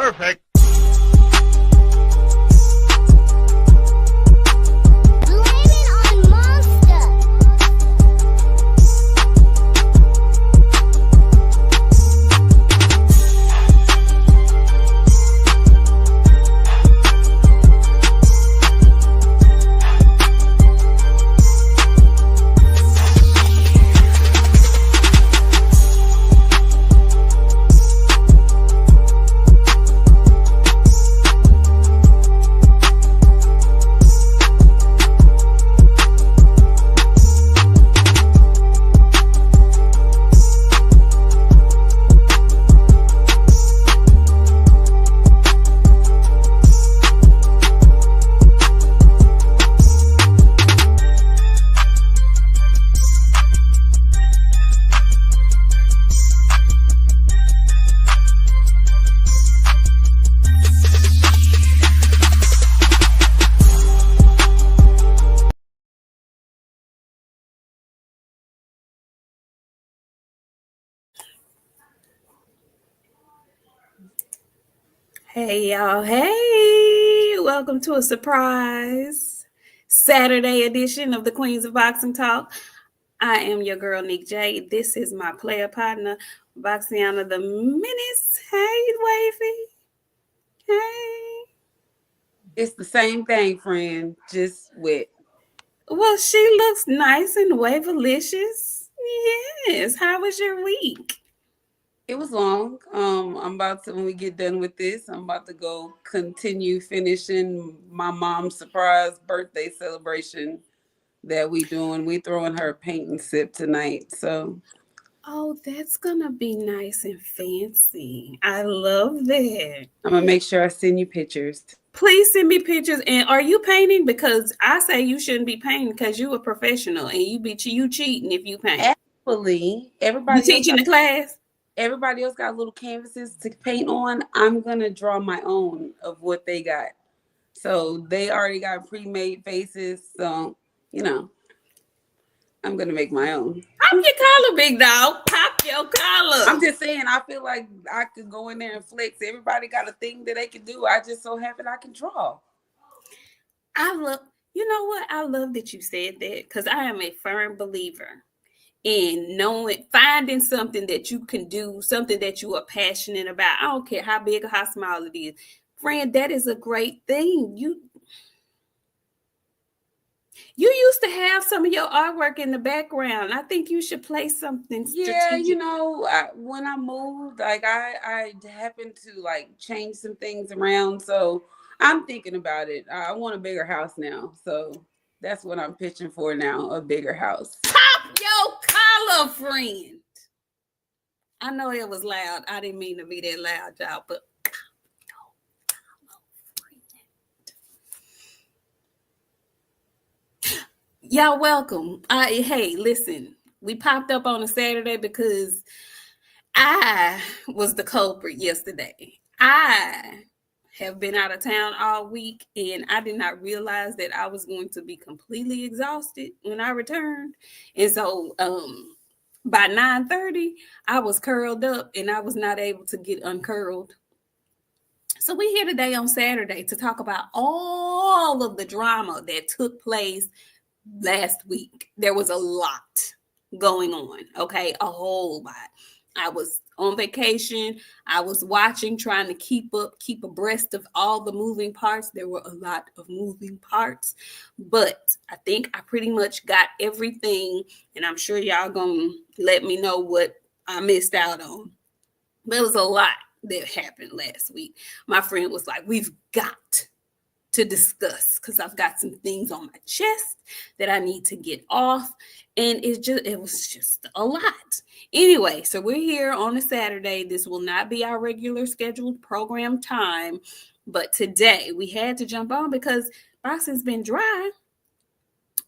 Perfect. Hey y'all, hey! Welcome to a surprise Saturday edition of the Queens of Boxing Talk. I am your girl Nik J. This is my player partner, BOXIANA the Menace. Hey, wavy. Hey. It's the same thing, friend, just wet. Well, she looks nice and wavelicious. Yes. How was your week? It was long. I'm about to, when we get done with this, I'm about to go continue finishing my mom's surprise birthday celebration that we doing. We throwing her a paint and sip tonight. So Oh, that's gonna be nice and fancy. I love that. I'm gonna make sure I send you pictures. Please send me pictures. And are you painting? Because I say you shouldn't be painting because you a professional and you cheating if you paint. Actually, everybody you teaching the class. Everybody else got little canvases to paint on. I'm gonna draw my own of what they got. So they already got pre-made faces. So I'm gonna make my own. Pop your collar, big dog. Pop your collar. I'm just saying, I feel like I could go in there and flex. Everybody got a thing that they can do. I just so happen I can draw. You know what? I love that you said that because I am a firm believer in finding something that you can do, something that you are passionate about. I don't care how big or how small it is. Friend, that is a great thing. You used to have some of your artwork in the background. I think you should play something strategic. Yeah, when I moved, like I happened to like change some things around. So I'm thinking about it. I want a bigger house now. So that's what I'm pitching for now, a bigger house. Pop your collar, friend. I know it was loud. I didn't mean to be that loud, y'all, but y'all welcome. Hey, listen, we popped up on a Saturday because I was the culprit yesterday. I have been out of town all week and I did not realize that I was going to be completely exhausted when I returned. And so by 9:30, I was curled up and I was not able to get uncurled. So we're here today on Saturday to talk about all of the drama that took place last week. There was a lot going on, okay? A whole lot. I was on vacation. I was watching, trying to keep abreast of all the moving parts. There were a lot of moving parts, but I think I pretty much got everything, and I'm sure y'all gonna let me know what I missed out on. But it was a lot that happened last week. My friend was like, we've got to discuss because I've got some things on my chest that I need to get off. And it was just a lot. Anyway, so we're here on a Saturday. This will not be our regular scheduled program time. But today we had to jump on because boxing's been dry.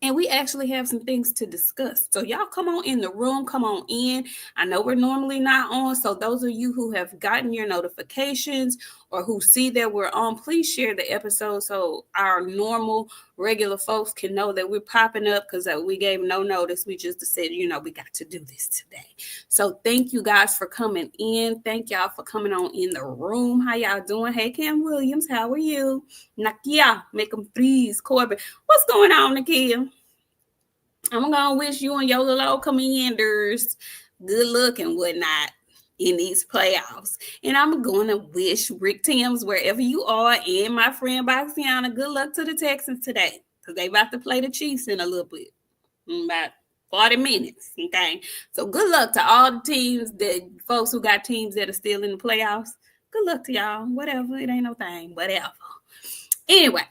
And we actually have some things to discuss. So y'all come on in the room, come on in. I know we're normally not on. So those of you who have gotten your notifications or who see that we're on, please share the episode so our normal, regular folks can know that we're popping up, because we gave no notice. We just said, we got to do this today. So thank you guys for coming in. Thank y'all for coming on in the room. How y'all doing? Hey, Cam Williams, how are you? Nakia, make them freeze. Corbin, what's going on, Nakia? I'm going to wish you and your little old commanders good luck and whatnot in these playoffs. And I'm going to wish Rick Timms, wherever you are, and my friend BOXIANA, good luck to the Texans today, because they about to play the Chiefs in a little bit, about 40 minutes, okay? So good luck to all the teams, the folks who got teams that are still in the playoffs. Good luck to y'all. Whatever. It ain't no thing. Whatever. Anyway.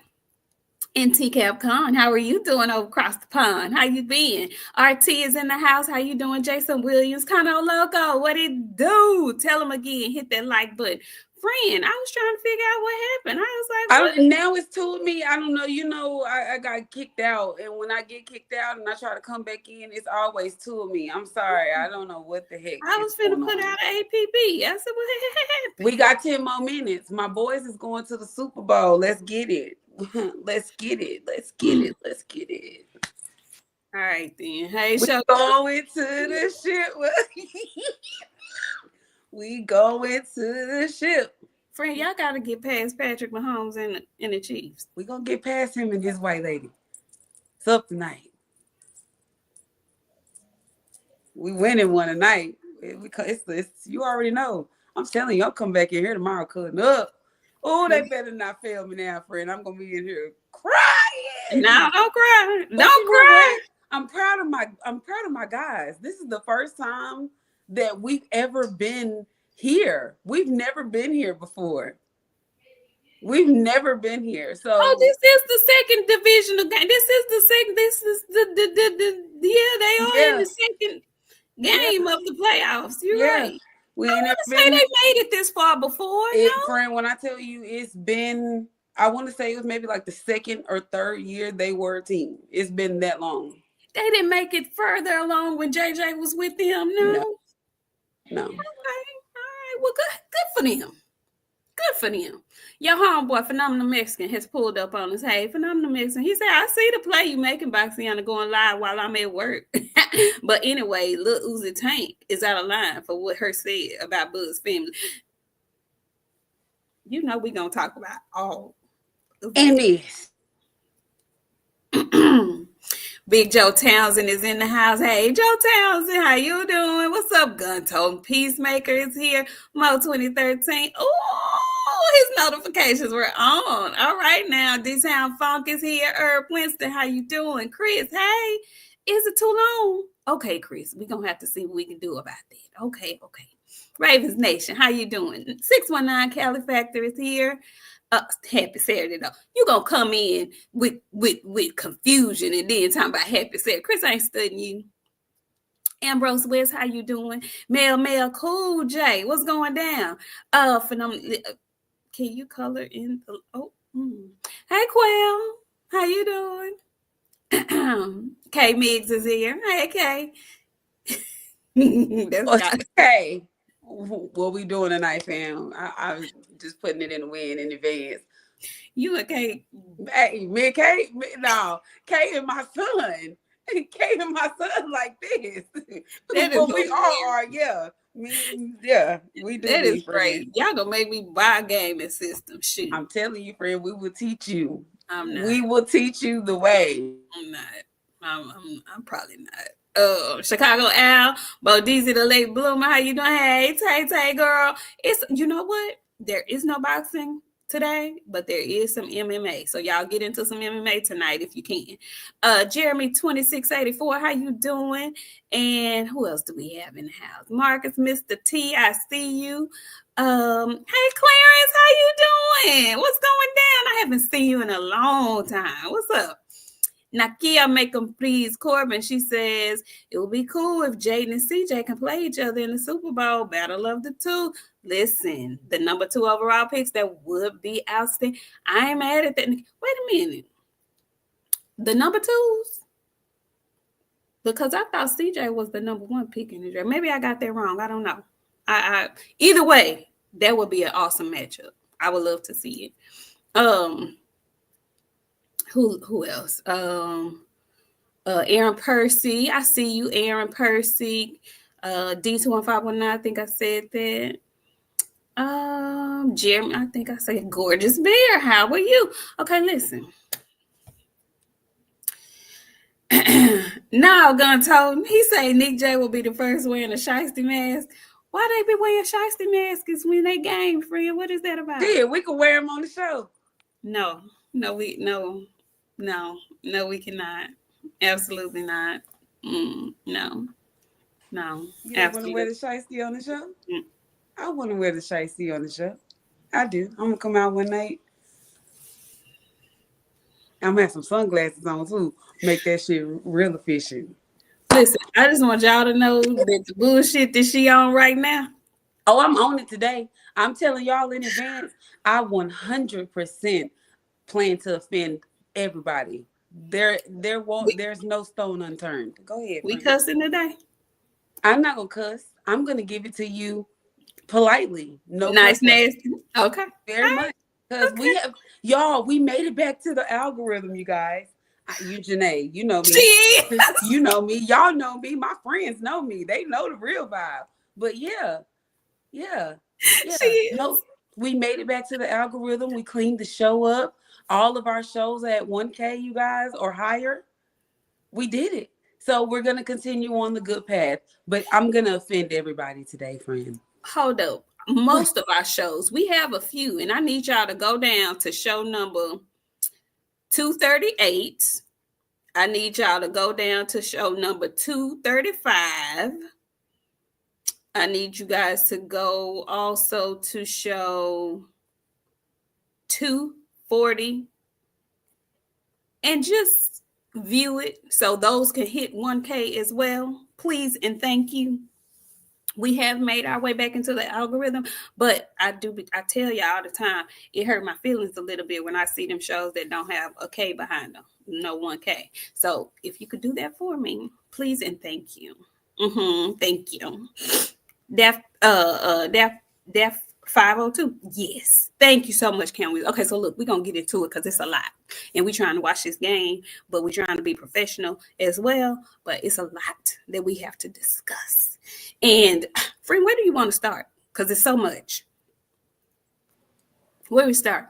And T-Cap Con, how are you doing over across the pond? How you been? RT is in the house. How you doing? Jason Williams, Cono Loco, what it do? Tell him again, hit that like button. Friend, I was trying to figure out what happened. I was like, what? Now it's two of me. I don't know. I got kicked out. And when I get kicked out and I try to come back in, it's always two of me. I'm sorry. I don't know what the heck. I was finna put out an APB. I said, what happened? We got 10 more minutes. My boys is going to the Super Bowl. Let's get it. Let's get it. All right, then. Hey, Shakur. Going to the ship. We going to the ship. Friend, y'all got to get past Patrick Mahomes and the Chiefs. We going to get past him and his white lady. It's up tonight. We winning one tonight. It's you already know. I'm telling you, I'll come back in here tomorrow cutting up. Oh, they better not fail me now, friend. I'm gonna be in here crying. No, don't cry. Don't cry. I'm proud of my guys. This is the first time that we've ever been here. We've never been here before. We've never been here. So this is the second divisional game. This is the second. This is the they are in the second game of the playoffs. You're right. We ain't never say they made it this far before. Friend, when I tell you it's been, I want to say it was maybe like the second or third year they were a team. It's been that long. They didn't make it further along when JJ was with them. No. Okay. All right. Well, good for them. Good for them. Your homeboy, Phenomenal Mexican, has pulled up on us. Hey, Phenomenal Mexican. He said, I see the play you making, BOXIANA, going live while I'm at work. But anyway, Lil Uzi Tank is out of line for what her said about Bud's family. You know we're going to talk about all of this. Big Joe Townsend is in the house. Hey, Joe Townsend, how you doing? What's up, Gun Totem Peacemaker is here. Mo 2013. Oh, his notifications were on. All right, now D-Town Funk is here. Herb Winston, how you doing? Chris, hey, is it too long? Okay, Chris, we're going to have to see what we can do about that. Okay. Ravens Nation, how you doing? 619 Cali Factor is here. Happy Saturday though. You gonna come in with confusion and then talking about happy Saturday. Chris ain't studying you. Ambrose West, how you doing? Mel Cool J, what's going down? Phenomenal. Can you color in the Hey Quell, how you doing? K Miggs is here. Hey K. That's okay. What we doing tonight, fam? I was just putting it in the wind in advance. You and Kay? Hey, me and Kay? No, Kay and my son. Kay and my son like this. That is we all are, yeah. We do. That is great. Y'all gonna make me buy a gaming system. Shoot. I'm telling you, friend, we will teach you. I'm not. We will teach you the way. I'm not. I'm probably not. Chicago Al, Bodizzy the late bloomer, how you doing? Hey, Tay girl. It's, you know what? There is no boxing today, but there is some MMA. So y'all get into some MMA tonight if you can. Jeremy 2684, how you doing? And who else do we have in the house? Marcus, Mr. T, I see you. Hey Clarence, how you doing? What's going down? I haven't seen you in a long time. What's up? Nakia, make them please. Corbin, she says, it would be cool if Jaden and CJ can play each other in the Super Bowl. Battle of the two. Listen, the number 2 overall picks, that would be outstanding. I ain't mad at that. Wait a minute. The number 2s? Because I thought CJ was the number 1 pick in the draft. Maybe I got that wrong. I don't know. Either way, that would be an awesome matchup. I would love to see it. Who else? Aaron Percy. I see you, Aaron Percy. D21519, I think I said that. Jeremy, I think I said Gorgeous Bear. How are you? Okay, listen. Now, Gun told him, he say Nik J will be the first wearing a shiesty mask. Why they be wearing shiesty masks when they game, friend? What is that about? Yeah, we can wear them on the show. No, we cannot. Absolutely not. No. You don't want to wear the shiesty on the show? I want to wear the shiesty on the show. I do. I'm gonna come out one night. I'm gonna have some sunglasses on too. Make that shit real efficient. Listen, I just want y'all to know that the bullshit that she on right now. Oh, I'm on it today. I'm telling y'all in advance. I 100% plan to offend everybody. There's no stone unturned. Go ahead. We cussing today. I'm not gonna cuss. I'm gonna give it to you politely. No nice, nasty. Okay. Very much. Because we made it back to the algorithm, you guys. You, Janae, you know me. You know me. Y'all know me. My friends know me. They know the real vibe. But yeah. No, we made it back to the algorithm. We cleaned the show up. All of our shows at 1K, you guys, or higher. We did it. So we're going to continue on the good path. But I'm going to offend everybody today, friend. Hold up. Most of our shows, we have a few, and I need y'all to go down to show number 238. I need y'all to go down to show number 235. I need you guys to go also to show 240 and just view it so those can hit 1K as well. Please and thank you. We have made our way back into the algorithm, but I tell y'all all the time, it hurt my feelings a little bit when I see them shows that don't have a K behind them, no 1K. So if you could do that for me, please and thank you. Thank you. Def 502. Yes. Thank you so much, Can we? Okay, so look, we're gonna get into it because it's a lot. And we're trying to watch this game, but we're trying to be professional as well. But it's a lot that we have to discuss. And friend, where do you want to start? Because it's so much. Where we start?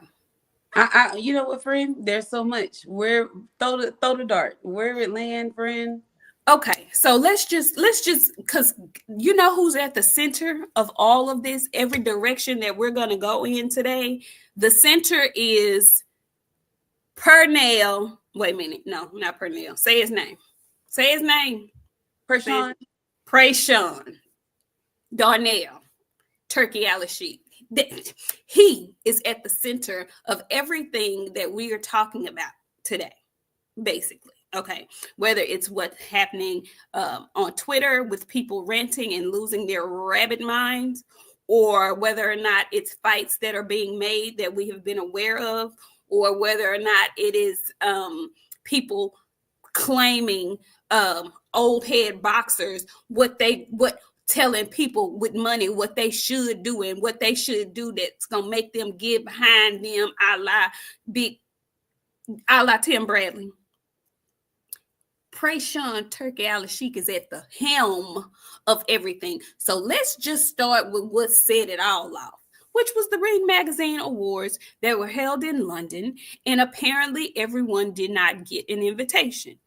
You know what, friend? There's so much. Where throw the dart. Where it land, friend? Okay, so let's just because you know who's at the center of all of this, every direction that we're gonna go in today. The center is Pernell. Wait a minute, no, not Pernell. Say his name. Say his name. Prayshawn Darnell, Turki Al-Sheikh. He is at the center of everything that we are talking about today, basically. Okay, whether it's what's happening on Twitter with people ranting and losing their rabbit minds, or whether or not it's fights that are being made that we have been aware of, or whether or not it is people claiming old head boxers what telling people with money what they should do and what they should do that's gonna make them get behind them, a la Tim Bradley. Prayshawn Turki Al-Sheikh is at the helm of everything. So let's just start with what set it all off, which was the Ring Magazine Awards that were held in London, and apparently everyone did not get an invitation.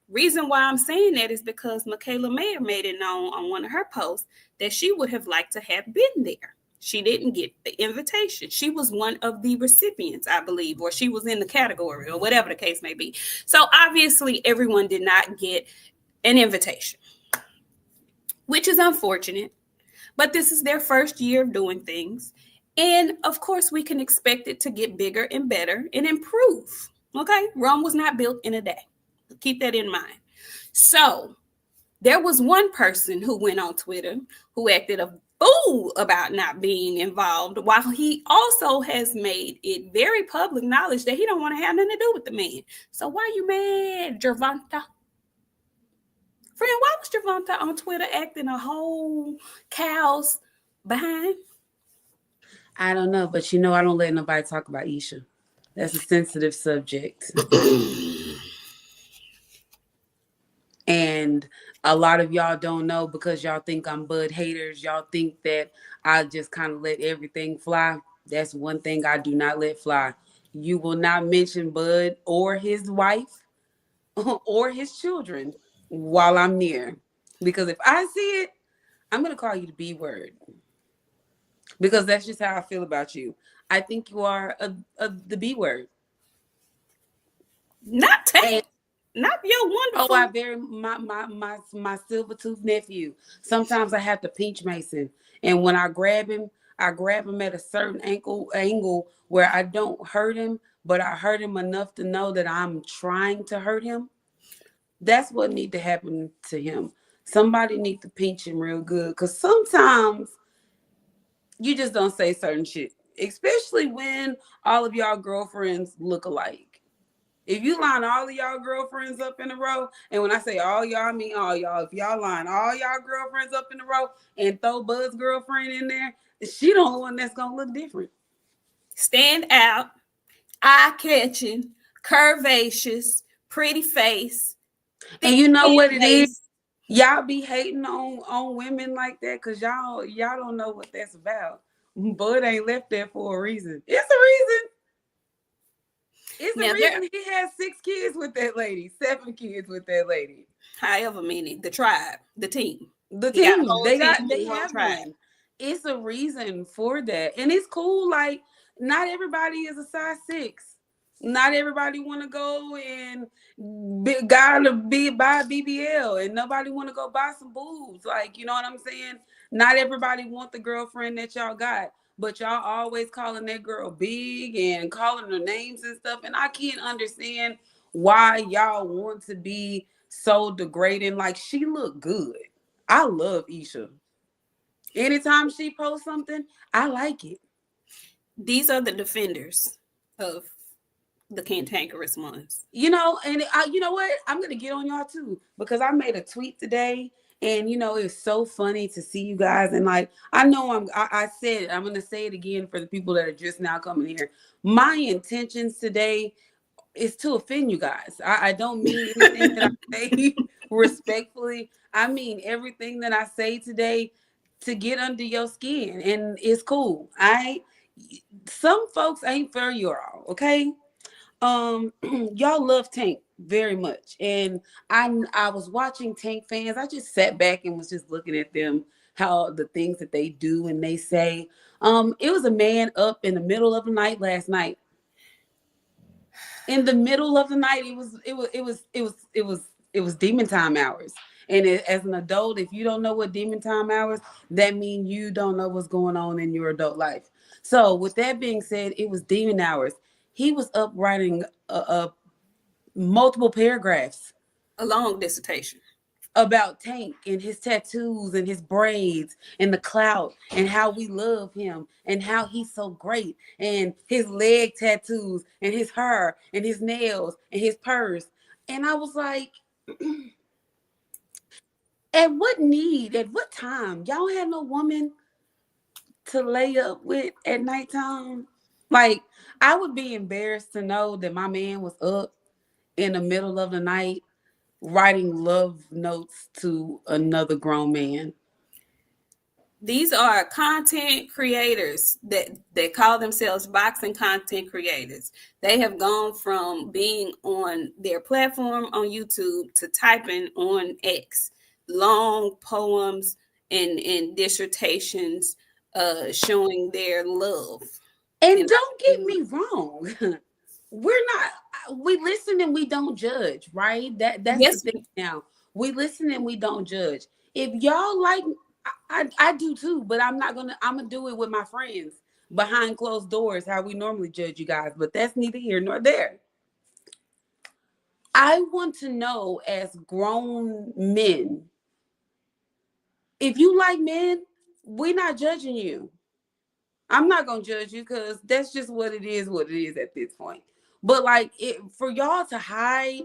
Reason why I'm saying that is because Michaela Mayer made it known on one of her posts that she would have liked to have been there. She didn't get the invitation. She was one of the recipients, I believe, or she was in the category or whatever the case may be. So obviously everyone did not get an invitation, which is unfortunate, but this is their first year of doing things. And of course we can expect it to get bigger and better and improve. Okay. Rome was not built in a day. Keep that in mind. So there was one person who went on Twitter who acted a fool about not being involved, while he also has made it very public knowledge that he don't want to have nothing to do with the man. So why you mad, Gervonta? Friend, why was Gervonta on Twitter acting a whole cow's behind? I don't know, but you know, I don't let nobody talk about Isha. That's a sensitive subject. And a lot of y'all don't know because y'all think I'm Bud haters. Y'all think that I just kind of let everything fly. That's one thing I do not let fly. You will not mention Bud or his wife or his children while I'm near. Because if I see it, I'm going to call you the B word. Because that's just how I feel about you. I think you are the B word. Not And Tank. Not your oh, I wonderful. bury my silver tooth nephew. Sometimes I have to pinch Mason, and when I grab him at a certain angle where I don't hurt him, but I hurt him enough to know that I'm trying to hurt him. That's what need to happen to him. Somebody need to pinch him real good, because sometimes you just don't say certain shit, especially when all of y'all girlfriends look alike. If you line all of y'all girlfriends up in a row, and when I say all y'all, I mean all y'all. If y'all line all y'all girlfriends up in a row and throw Bud's girlfriend in there, she the only one that's gonna look different. Stand out, eye catching, curvaceous, pretty face, And thick you know skin what it is? base. Y'all be hating on women like that because y'all don't know what that's about. Bud ain't left there for a reason. It's a reason. It's a Now there, reason he has 6 kids with that lady, 7 kids with that lady. however many, the tribe, the team. The He got a team whole team they and whole have tribe. one. It's a reason for that, and it's cool. Like, not everybody is a size 6. Not everybody want to go and gotta be buy BBL, and nobody want to go buy some boobs. Like, you know what I'm saying? Not everybody want the girlfriend that y'all got, but y'all always calling that girl big and calling her names and stuff. And I can't understand why y'all want to be so degrading. Like, she look good. I love Isha. Anytime she posts something, I like it. These are the defenders of the cantankerous ones. And you know what? I'm gonna get on y'all too because I made a tweet today, and it's so funny to see you guys. And like, I know I said it. I'm gonna say it again for the people that are just now coming here. My intentions today is to offend you guys. I don't mean anything that I say respectfully. I mean everything that I say today to get under your skin, and it's cool. Some folks ain't for y'all, okay? Y'all love Tank very much, and I was watching Tank fans. I just sat back and was just looking at them, how the things that they do and they say. It was a man up in the middle of the night last night. In the middle of the night, it was demon time hours. And as an adult, if you don't know what demon time hours, that means you don't know what's going on in your adult life. So with that being said, it was demon hours. He was up writing multiple paragraphs A long dissertation. about Tank and his tattoos and his braids and the clout and how we love him and how he's so great and his leg tattoos and his hair and his nails and his purse. And I was like, at what time? Y'all have no woman to lay up with at nighttime? Like, I would be embarrassed to know that my man was up in the middle of the night writing love notes to another grown man. These are content creators that call themselves boxing content creators. They have gone from being on their platform on YouTube to typing on X long poems and dissertations showing their love. And And don't get me wrong. We listen and we don't judge, right? That's the yes, thing now. We listen and we don't judge. If y'all like, I do too, but I'm gonna do it with my friends behind closed doors, how we normally judge you guys, but that's neither here nor there. I want to know, as grown men, if you like men, we're not judging you. I'm not gonna judge you because that's just what it is at this point. But like, for y'all to hide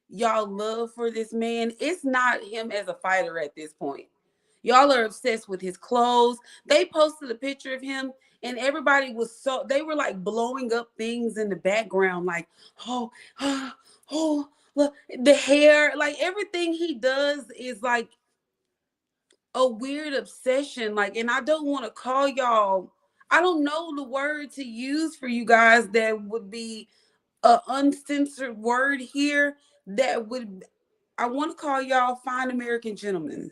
y'all love for this man, it's not him as a fighter at this point. Y'all are obsessed with his clothes. They posted a picture of him, and everybody was they were like blowing up things in the background, like, oh, oh, oh, look, the hair, like everything he does is like a weird obsession. Like, and I don't want to call y'all, I don't know the word to use for you guys that would be a uncensored word here that would, I want to call y'all fine American gentlemen.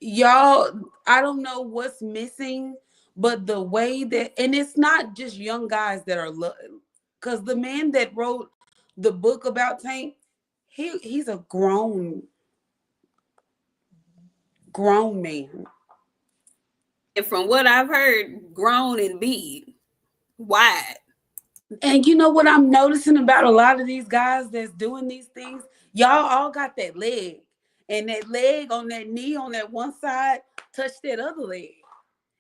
Y'all, I don't know what's missing, but the way that, and it's not just young guys that are because the man that wrote the book about Tank, he's a grown man. And from what I've heard, grown and big, wide. And you know what I'm noticing about a lot of these guys that's doing these things? Y'all all got that leg. And that leg on that knee on that one side touch that other leg.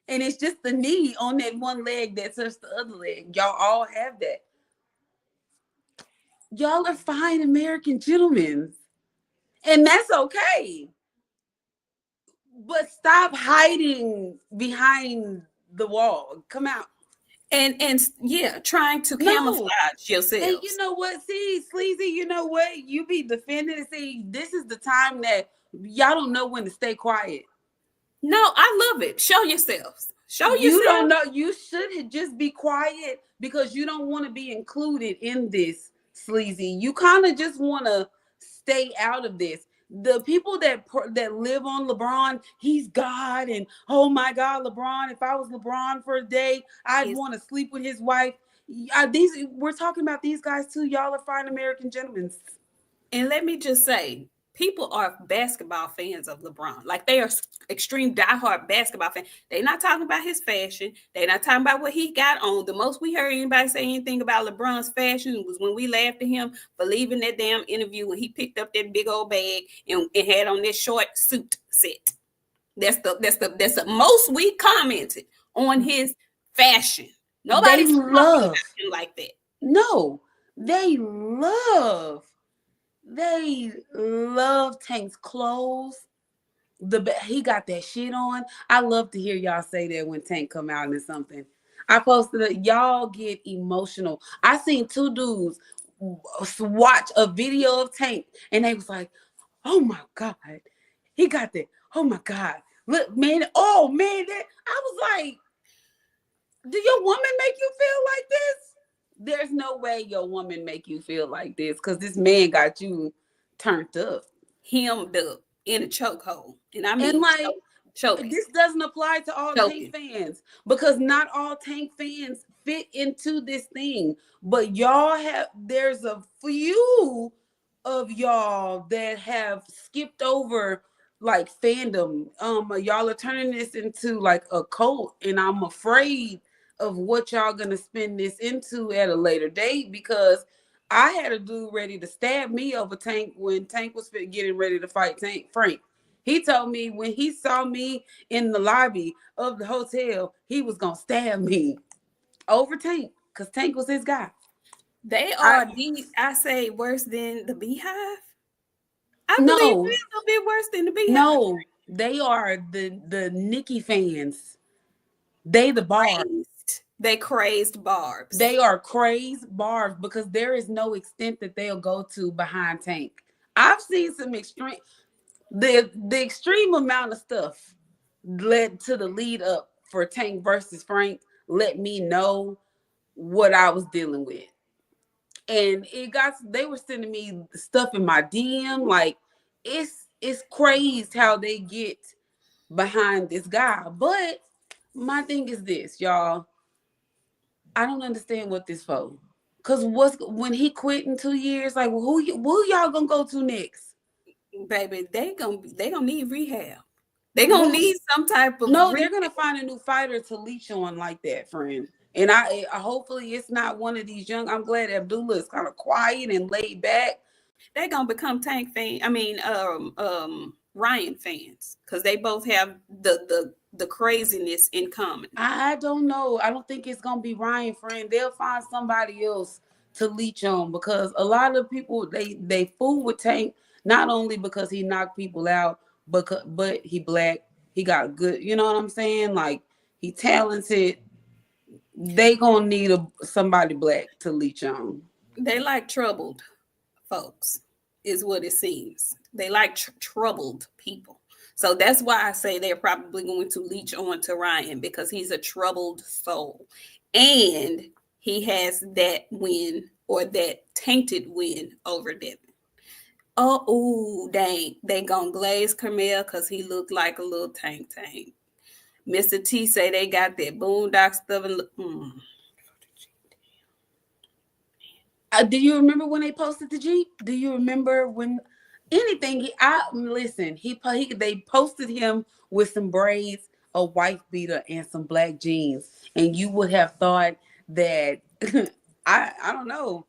And it's just the knee on that one leg that touched the other leg. Y'all all have that. Y'all are fine American gentlemen. And that's okay. But stop hiding behind the wall. Come out. And yeah, trying to camouflage yourselves. And you know what? See, Sleazy, you know what? You be defending and see, this is the time that y'all don't know when to stay quiet. No, I love it. Show yourselves. Show yourself. You don't know. You should just be quiet because you don't want to be included in this, Sleazy. You kind of just want to stay out of this. The people that live on LeBron, he's God, and oh my God, LeBron. If I was LeBron for a day, I'd want to sleep with his wife. We're talking about these guys too. Y'all are fine American gentlemen. And let me just say, people are basketball fans of LeBron. Like, they are extreme diehard basketball fans. They're not talking about his fashion. They're not talking about what he got on. The most we heard anybody say anything about LeBron's fashion was when we laughed at him for leaving that damn interview when he picked up that big old bag and had on this short suit set. That's the most we commented on his fashion. Nobody's talking about him like that. No, they love Tank's clothes. He got that shit on. I love to hear y'all say that when Tank come out and something. I posted it. Y'all get emotional. I seen two dudes watch a video of Tank and they was like, oh my God, he got that. Oh my God. Look, man. Oh man, I was like, do your woman make you feel like this? There's no way your woman make you feel like this because this man got you turned up. Hemmed up in a chokehold. And I mean, and like, choking. This doesn't apply to all Tank fans because not all Tank fans fit into this thing. But there's a few of y'all that have skipped over like fandom. Y'all are turning this into like a cult, and I'm afraid of what y'all gonna spin this into at a later date because I had a dude ready to stab me over Tank when Tank was getting ready to fight Frank. He told me when he saw me in the lobby of the hotel, he was gonna stab me over Tank because Tank was his guy. They are I say worse than the Beehive. I believe they're a little bit worse than the Beehive. No, they are the Nicki fans. They the bar. They crazed barbs. They are crazed barbs because there is no extent that they'll go to behind Tank. I've seen some extreme, the extreme amount of stuff led to the lead up for Tank versus Frank. Let me know what I was dealing with. And they were sending me stuff in my DM. Like, it's crazy how they get behind this guy. But my thing is this, y'all. I don't understand what this for. Cause when he quit in 2 years, like who y'all gonna go to next? Baby, they gonna need rehab. They gonna need some type of they're gonna find a new fighter to leech on like that, friend. And I hopefully it's not one of these young. I'm glad Abdullah is kind of quiet and laid back. They're gonna become Tank fans. I mean, Ryan fans, because they both have the craziness in common. I don't know. I don't think it's gonna be Ryan, friend. They'll find somebody else to leech on because a lot of people they fool with Tank. Not only because he knocked people out, but he black. He got good. You know what I'm saying? Like he talented. They gonna need somebody black to leech on. They like troubled folks, is what it seems. They like troubled people. So that's why I say they're probably going to leech on to Ryan, because he's a troubled soul. And he has that win, or that tainted win, over Devin. Oh, ooh, dang. They gonna glaze Carmel because he looked like a little tank. Mr. T say they got that boondock stuff and look. Do you remember when they posted the Jeep? Do you remember when anything? They posted him with some braids, a wife beater, and some black jeans, and you would have thought that I don't know.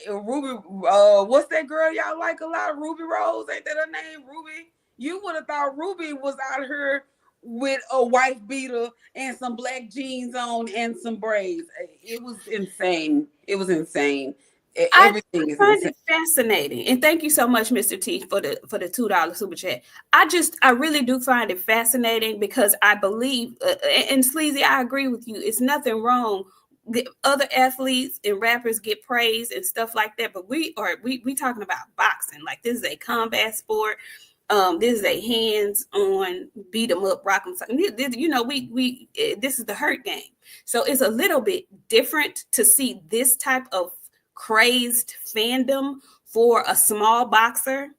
Ruby, what's that girl y'all like a lot? Ruby Rose, ain't that her name? Ruby. You would have thought Ruby was out here with a wife beater and some black jeans on and some braids. It was insane. It was insane. Everything is find insane. it fascinating, and thank you so much, Mr. T, for the $2 super chat. I really do find it fascinating, because I believe, and Sleazy, I agree with you. It's nothing wrong. The other athletes and rappers get praise and stuff like that, but we talking about boxing. Like, this is a combat sport. This is a hands-on, beat 'em up, rock 'em. You know, this is the hurt game, so it's a little bit different to see this type of crazed fandom for a small boxer.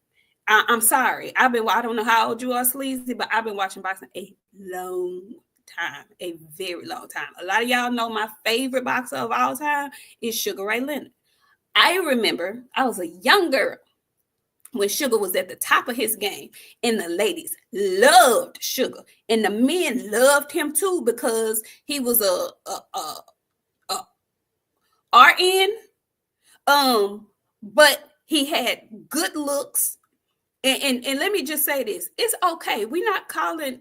I'm sorry. I don't know how old you are, Sleazy, but I've been watching boxing a long time, a very long time. A lot of y'all know my favorite boxer of all time is Sugar Ray Leonard. I remember I was a young girl when Sugar was at the top of his game, and the ladies loved Sugar, and the men loved him too, because he was a RN. But he had good looks, and let me just say this: it's okay. We're not calling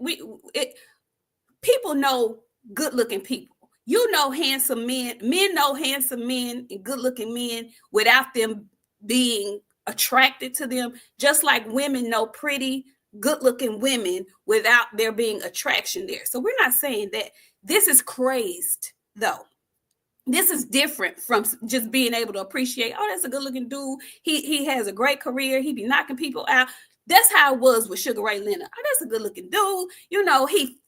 people know good looking people. You know handsome men. Men know handsome men and good looking men without them being attracted to them, just like women know pretty, good looking women without there being attraction there. So we're not saying that. This is crazed, though. This is different from just being able to appreciate, oh, that's a good looking dude. He has a great career. He be knocking people out. That's how it was with Sugar Ray Leonard. Oh, that's a good looking dude. You know, he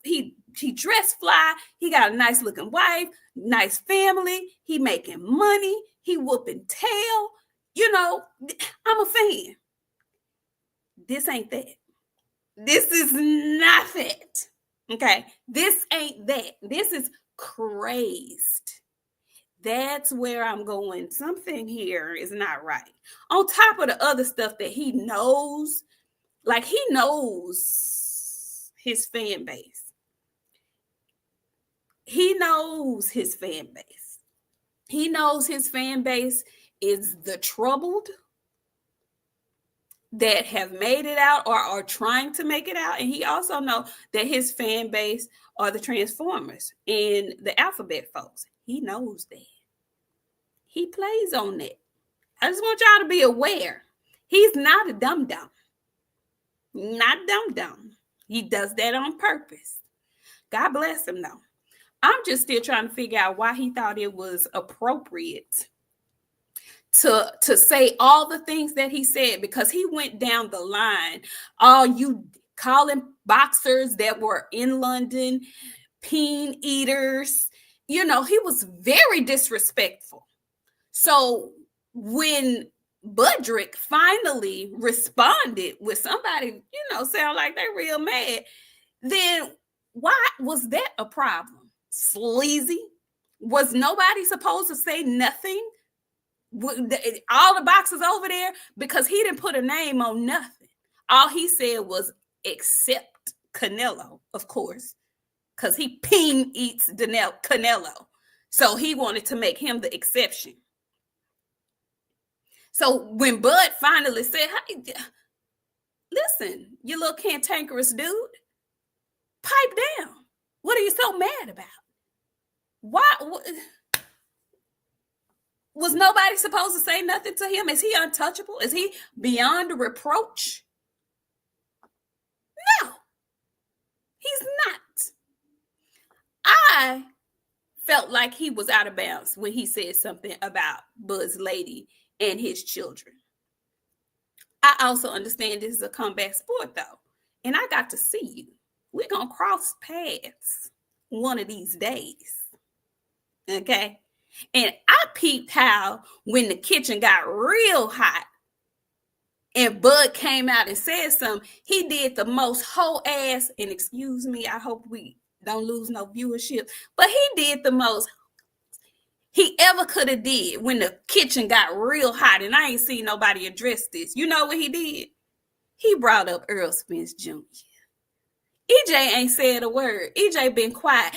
dressed fly. He got a nice looking wife, nice family. He making money. He whooping tail. You know, I'm a fan. This ain't that. This is not that. Okay. This ain't that. This is crazed. That's where I'm going. Something here is not right. On top of the other stuff that he knows, like he knows his fan base. He knows his fan base. He knows his fan base is the troubled that have made it out or are trying to make it out. And he also knows that his fan base are the Transformers and the alphabet folks. He knows that. He plays on that. I just want y'all to be aware. He's not a dum-dum. Not dum-dum. He does that on purpose. God bless him, though. I'm just still trying to figure out why he thought it was appropriate to say all the things that he said, because he went down the line. All you calling boxers that were in London peen eaters. You know, he was very disrespectful. So when Budrick finally responded with somebody, you know, sound like they're real mad, then why was that a problem? Sleazy? Was nobody supposed to say nothing? All the boxes over there, because he didn't put a name on nothing. All he said was except Canelo, of course, because he peen eats Canelo. So he wanted to make him the exception. So when Bud finally said, hey, listen, you little cantankerous dude, pipe down. What are you so mad about? Why? Was nobody supposed to say nothing to him? Is he untouchable? Is he beyond reproach? No, he's not. I felt like he was out of bounds when he said something about Buzz Lady and his children. I also understand this is a comeback sport, though, and I got to see you. We're going to cross paths one of these days. Okay? And I peeped how when the kitchen got real hot and Bud came out and said something, he did the most whole ass, and excuse me, I hope we don't lose no viewership, but he did the most he ever could have did when the kitchen got real hot, and I ain't seen nobody address this. You know what he did? He brought up Earl Spence Jr. EJ ain't said a word. EJ been quiet.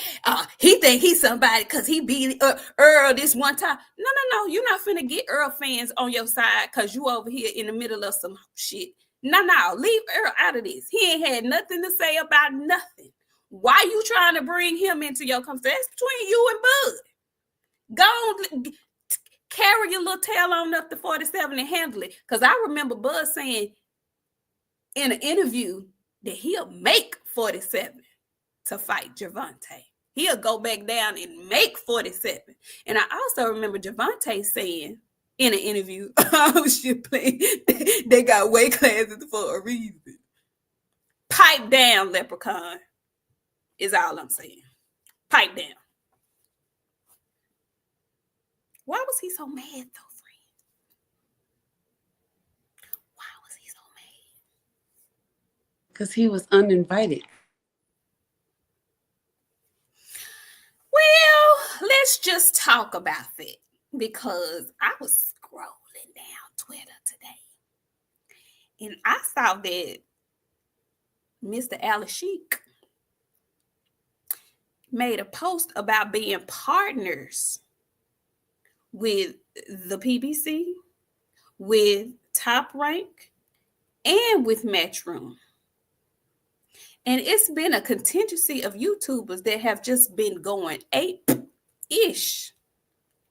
He think he's somebody because he beat Earl this one time. No. You're not finna get Earl fans on your side because you over here in the middle of some shit. No. Leave Earl out of this. He ain't had nothing to say about nothing. Why you trying to bring him into your conversation? That's between you and Bud. Go on, carry your little tail on up to 47 and handle it. Because I remember Bud saying in an interview that he'll make 47 to fight Gervonta. He'll go back down and make 47. And I also remember Gervonta saying in an interview, oh shit, they got weight classes for a reason. Pipe down, Leprechaun, is all I'm saying. Pipe down. Why was he so mad, though, friend? Why was he so mad? Because he was uninvited. Well, let's just talk about that because I was scrolling down Twitter today and I saw that Mr. Al-Sheikh made a post about being partners with the PBC, with Top Rank, and with Matchroom. And it's been a contingency of YouTubers that have just been going ape-ish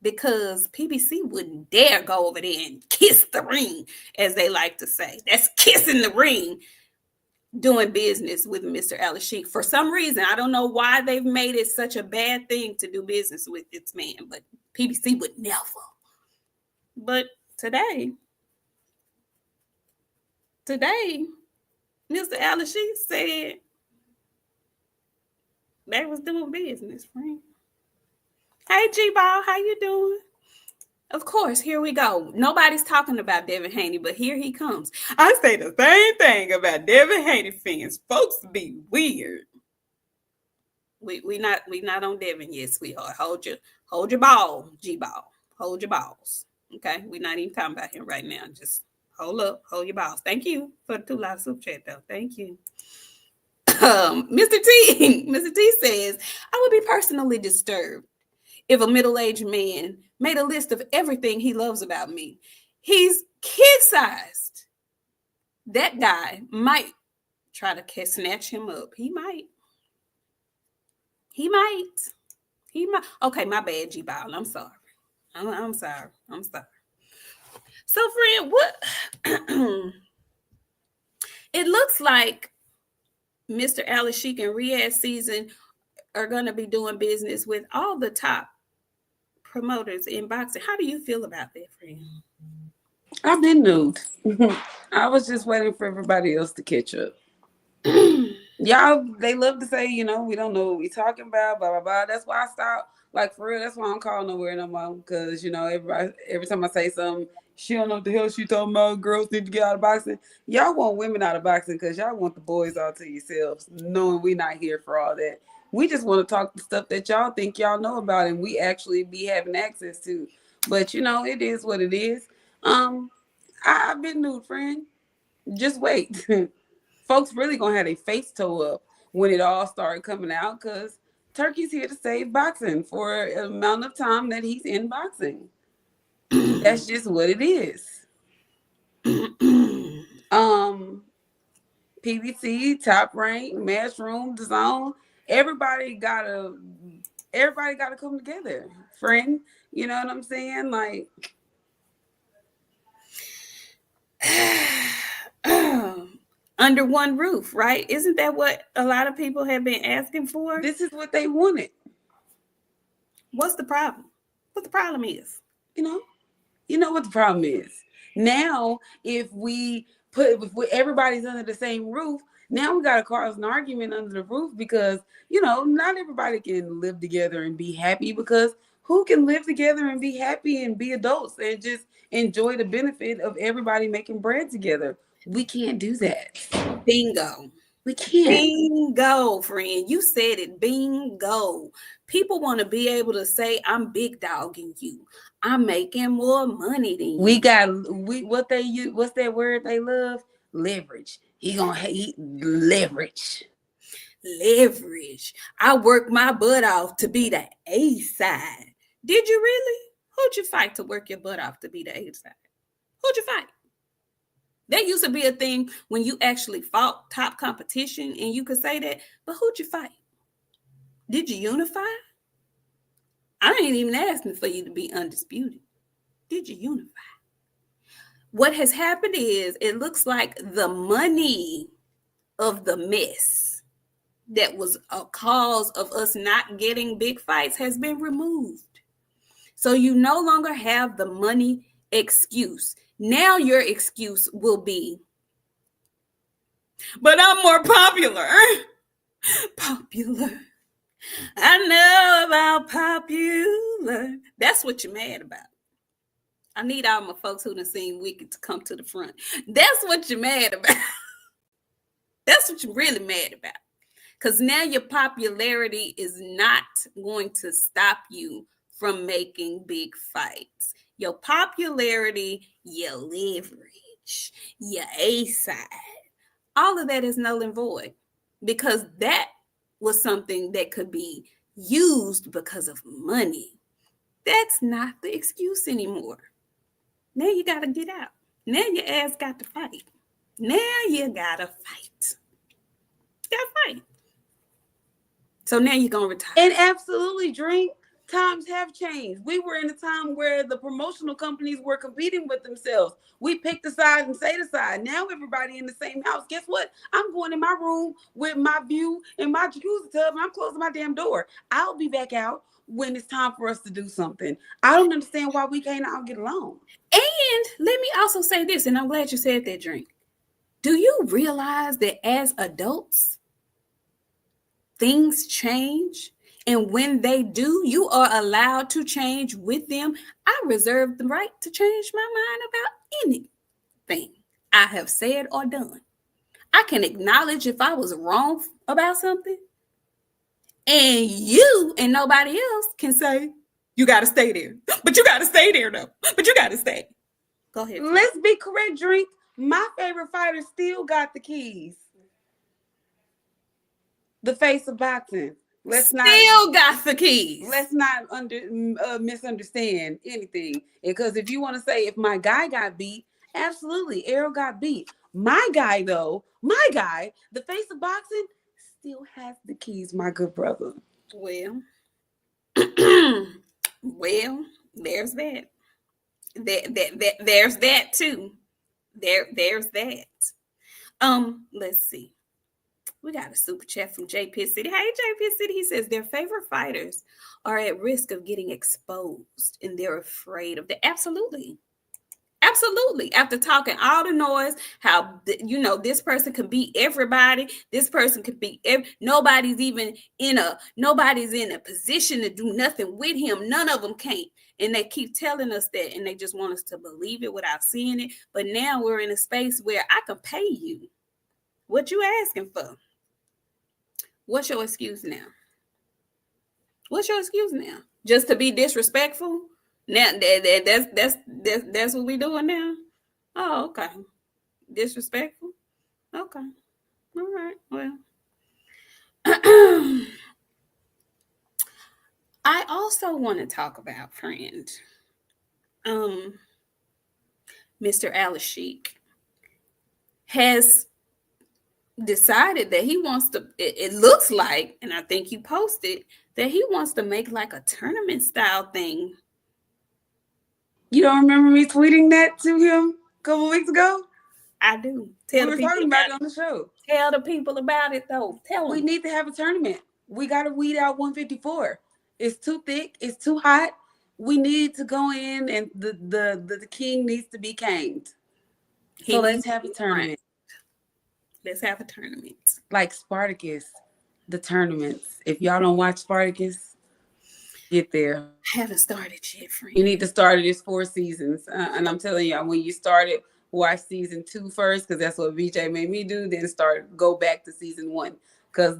because PBC wouldn't dare go over there and kiss the ring, as they like to say. That's kissing the ring, doing business with Mr. Al-Sheikh. For some reason, I don't know why they've made it such a bad thing to do business with this man, but PBC would never. But today, Mr. Al-Sheikh said they was doing business, friend. Hey, G-Ball, how you doing? Of course, here we go. Nobody's talking about Devin Haney, but here he comes. I say the same thing about Devin Haney fans. Folks be weird. We not on Devin yet, sweetheart. Hold your ball, G-Ball. Hold your balls. Okay, we're not even talking about him right now. Just hold your balls. Thank you for the $2 super chat, though. Thank you. Mr. T says, I would be personally disturbed if a middle-aged man made a list of everything he loves about me. He's kid-sized. That guy might try to snatch him up. He might. Okay, my bad, G-Ball. I'm sorry. I'm sorry. So, friend, what? It looks like Mr. Al-Sheikh and Riyadh season are going to be doing business with all the top promoters in boxing. How do you feel about that, friend? I've been nude. I was just waiting for everybody else to catch up. Y'all, they love to say, we don't know what we talking about, blah, blah, blah. That's why I stopped. Like, for real, that's why I don't call nowhere no more. Because, every time I say something, she don't know what the hell she talking about. Girls need to get out of boxing. Y'all want women out of boxing because y'all want the boys all to yourselves, knowing we not here for all that. We just want to talk the stuff that y'all think y'all know about and we actually be having access to. But, it is what it is. I've been nude, friend. Just wait. Folks really going to have their face toe up when it all started coming out because Turkey's here to save boxing for an amount of time that he's in boxing. That's just what it is. PBC, Top Rank, Matchroom, DAZN, everybody gotta come together, friend. You know what I'm saying? Like, under one roof, right? Isn't that what a lot of people have been asking for? this is what they wanted. What's the problem? What the problem is? You know what the problem is. Now, if everybody's under the same roof, now we got to cause an argument under the roof because, not everybody can live together and be happy, because who can live together and be happy and be adults and just enjoy the benefit of everybody making bread together? We can't do that. Bingo. We can't. Bingo, friend. You said it. Bingo. People want to be able to say, I'm big dogging you. I'm making more money than you. What's that word they love? Leverage. He gonna hate leverage. Leverage. I worked my butt off to be the A side. Did you really? Who'd you fight to work your butt off to be the A side? Who'd you fight? That used to be a thing when you actually fought top competition and you could say that, but who'd you fight? Did you unify? I ain't even asking for you to be undisputed. Did you unify? What has happened is it looks like the money of the mess that was a cause of us not getting big fights has been removed. So you no longer have the money excuse. Now your excuse will be, but I'm more popular. Popular. I know about popular. That's what you're mad about. I need all my folks who done seen Wicked to come to the front. That's what you're mad about. That's what you're really mad about. Because now your popularity is not going to stop you from making big fights. Your popularity, your leverage, your A side, all of that is null and void, because that was something that could be used because of money. That's not the excuse anymore. Now you got to get out. Now your ass got to fight. Now you got to fight. You got to fight. So now you're going to retire. And absolutely, Drink. Times have changed. We were in a time where the promotional companies were competing with themselves. We picked a side and say the side. Now everybody in the same house. Guess what? I'm going in my room with my view and my jacuzzi tub, and I'm closing my damn door. I'll be back out when it's time for us to do something. I don't understand why we can't all get along. And let me also say this, and I'm glad you said that, Drink. Do you realize that as adults, things change? And when they do, you are allowed to change with them. I reserve the right to change my mind about anything I have said or done. I can acknowledge if I was wrong about something. And you and nobody else can say, you got to stay there. But you got to stay there, though. But you got to stay. Go ahead. Let's be correct, Drink. My favorite fighter still got the keys. The face of boxing. Got the keys. Let's not misunderstand anything. Because if you want to say if my guy got beat, absolutely, Errol got beat. My guy, though, the face of boxing, still has the keys, my good brother. Well, well, there's that. There's that too. There's that. Let's see. We got a super chat from J Pitt City. Hey, J Pitt City. He says their favorite fighters are at risk of getting exposed and they're afraid of that. Absolutely. Absolutely. After talking all the noise, how, this person can beat everybody. This person could beat nobody's in a position to do nothing with him. None of them can't. And they keep telling us that, and they just want us to believe it without seeing it. But now we're in a space where I can pay you. What you asking for? What's your excuse now? What's your excuse now? Just to be disrespectful? Now that's what we doing now. Oh, okay. Disrespectful. Okay. All right. Well, I also want to talk about, friend, Mr. Al-Sheikh has decided that he wants to, it looks like, and I think he posted that he wants to make like a tournament style thing You don't remember me tweeting that to him a couple weeks ago? I do. We Tell the were people talking about it on the show. Tell the people about it though. Tell We them. need to have a tournament. We got to weed out 154. It's too thick. It's too hot. We need to go in, and the king needs to be caned. So let's have a tournament. Let's have a tournament. Like Spartacus, the tournaments. If y'all don't watch Spartacus, get there. I haven't started yet, friend. You need to start it. It's 4 seasons. And I'm telling y'all, when you started, watch season 2 first, because that's what VJ made me do. Then go back to season 1, because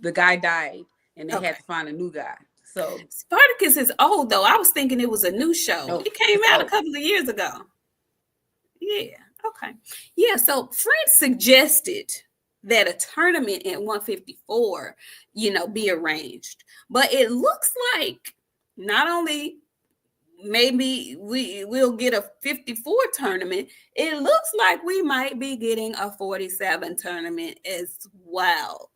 the guy died and they had to find a new guy. So Spartacus is old though. I was thinking it was a new show. It came out a couple of years ago. Yeah. Okay. Yeah. So Fred suggested that a tournament at 154, be arranged. But it looks like not only maybe we'll get a 54 tournament, it looks like we might be getting a 47 tournament as well.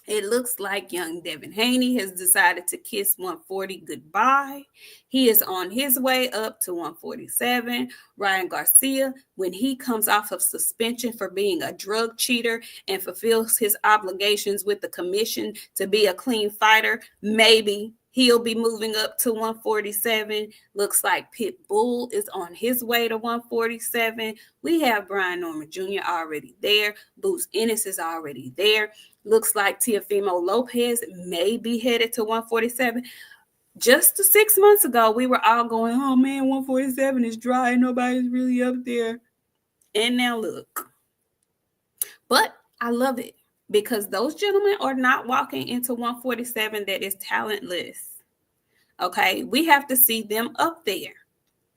It looks like young Devin Haney has decided to kiss 140 goodbye. He is on his way up to 147. Ryan Garcia, when he comes off of suspension for being a drug cheater and fulfills his obligations with the commission to be a clean fighter, maybe he'll be moving up to 147. Looks like Pitbull is on his way to 147. We have Brian Norman Jr. already there. Boots Ennis is already there. Looks like Teofimo Lopez may be headed to 147. Just 6 months ago, we were all going, oh man, 147 is dry. Nobody's really up there. And now look. But I love it because those gentlemen are not walking into 147 that is talentless. Okay, we have to see them up there.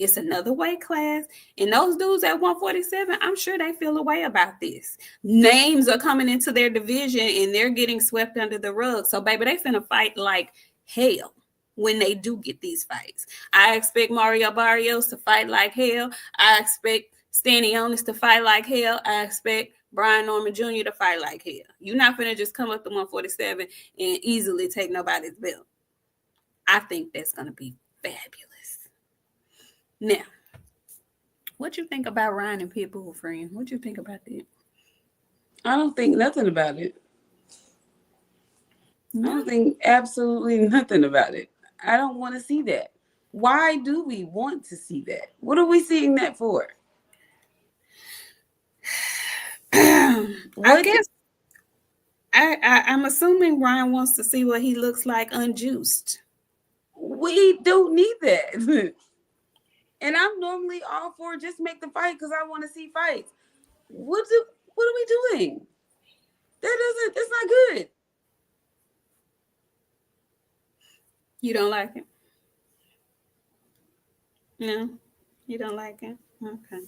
It's another weight class. And those dudes at 147, I'm sure they feel a way about this. Names are coming into their division and they're getting swept under the rug. So, baby, they finna fight like hell when they do get these fights. I expect Mario Barrios to fight like hell. I expect Stanionis to fight like hell. I expect Brian Norman Jr. to fight like hell. You're not finna just come up to 147 and easily take nobody's belt. I think that's going to be fabulous. Now, what you think about Ryan and Pitbull, friend? What you think about that? I don't think nothing about it. No. I don't think absolutely nothing about it. I don't want to see that. Why do we want to see that? What are we seeing that for? I guess I'm assuming Ryan wants to see what he looks like unjuiced. We don't need that. And I'm normally all for just make the fight because I want to see fights. What are we doing? That's not good. You don't like it? No, you don't like it? Okay.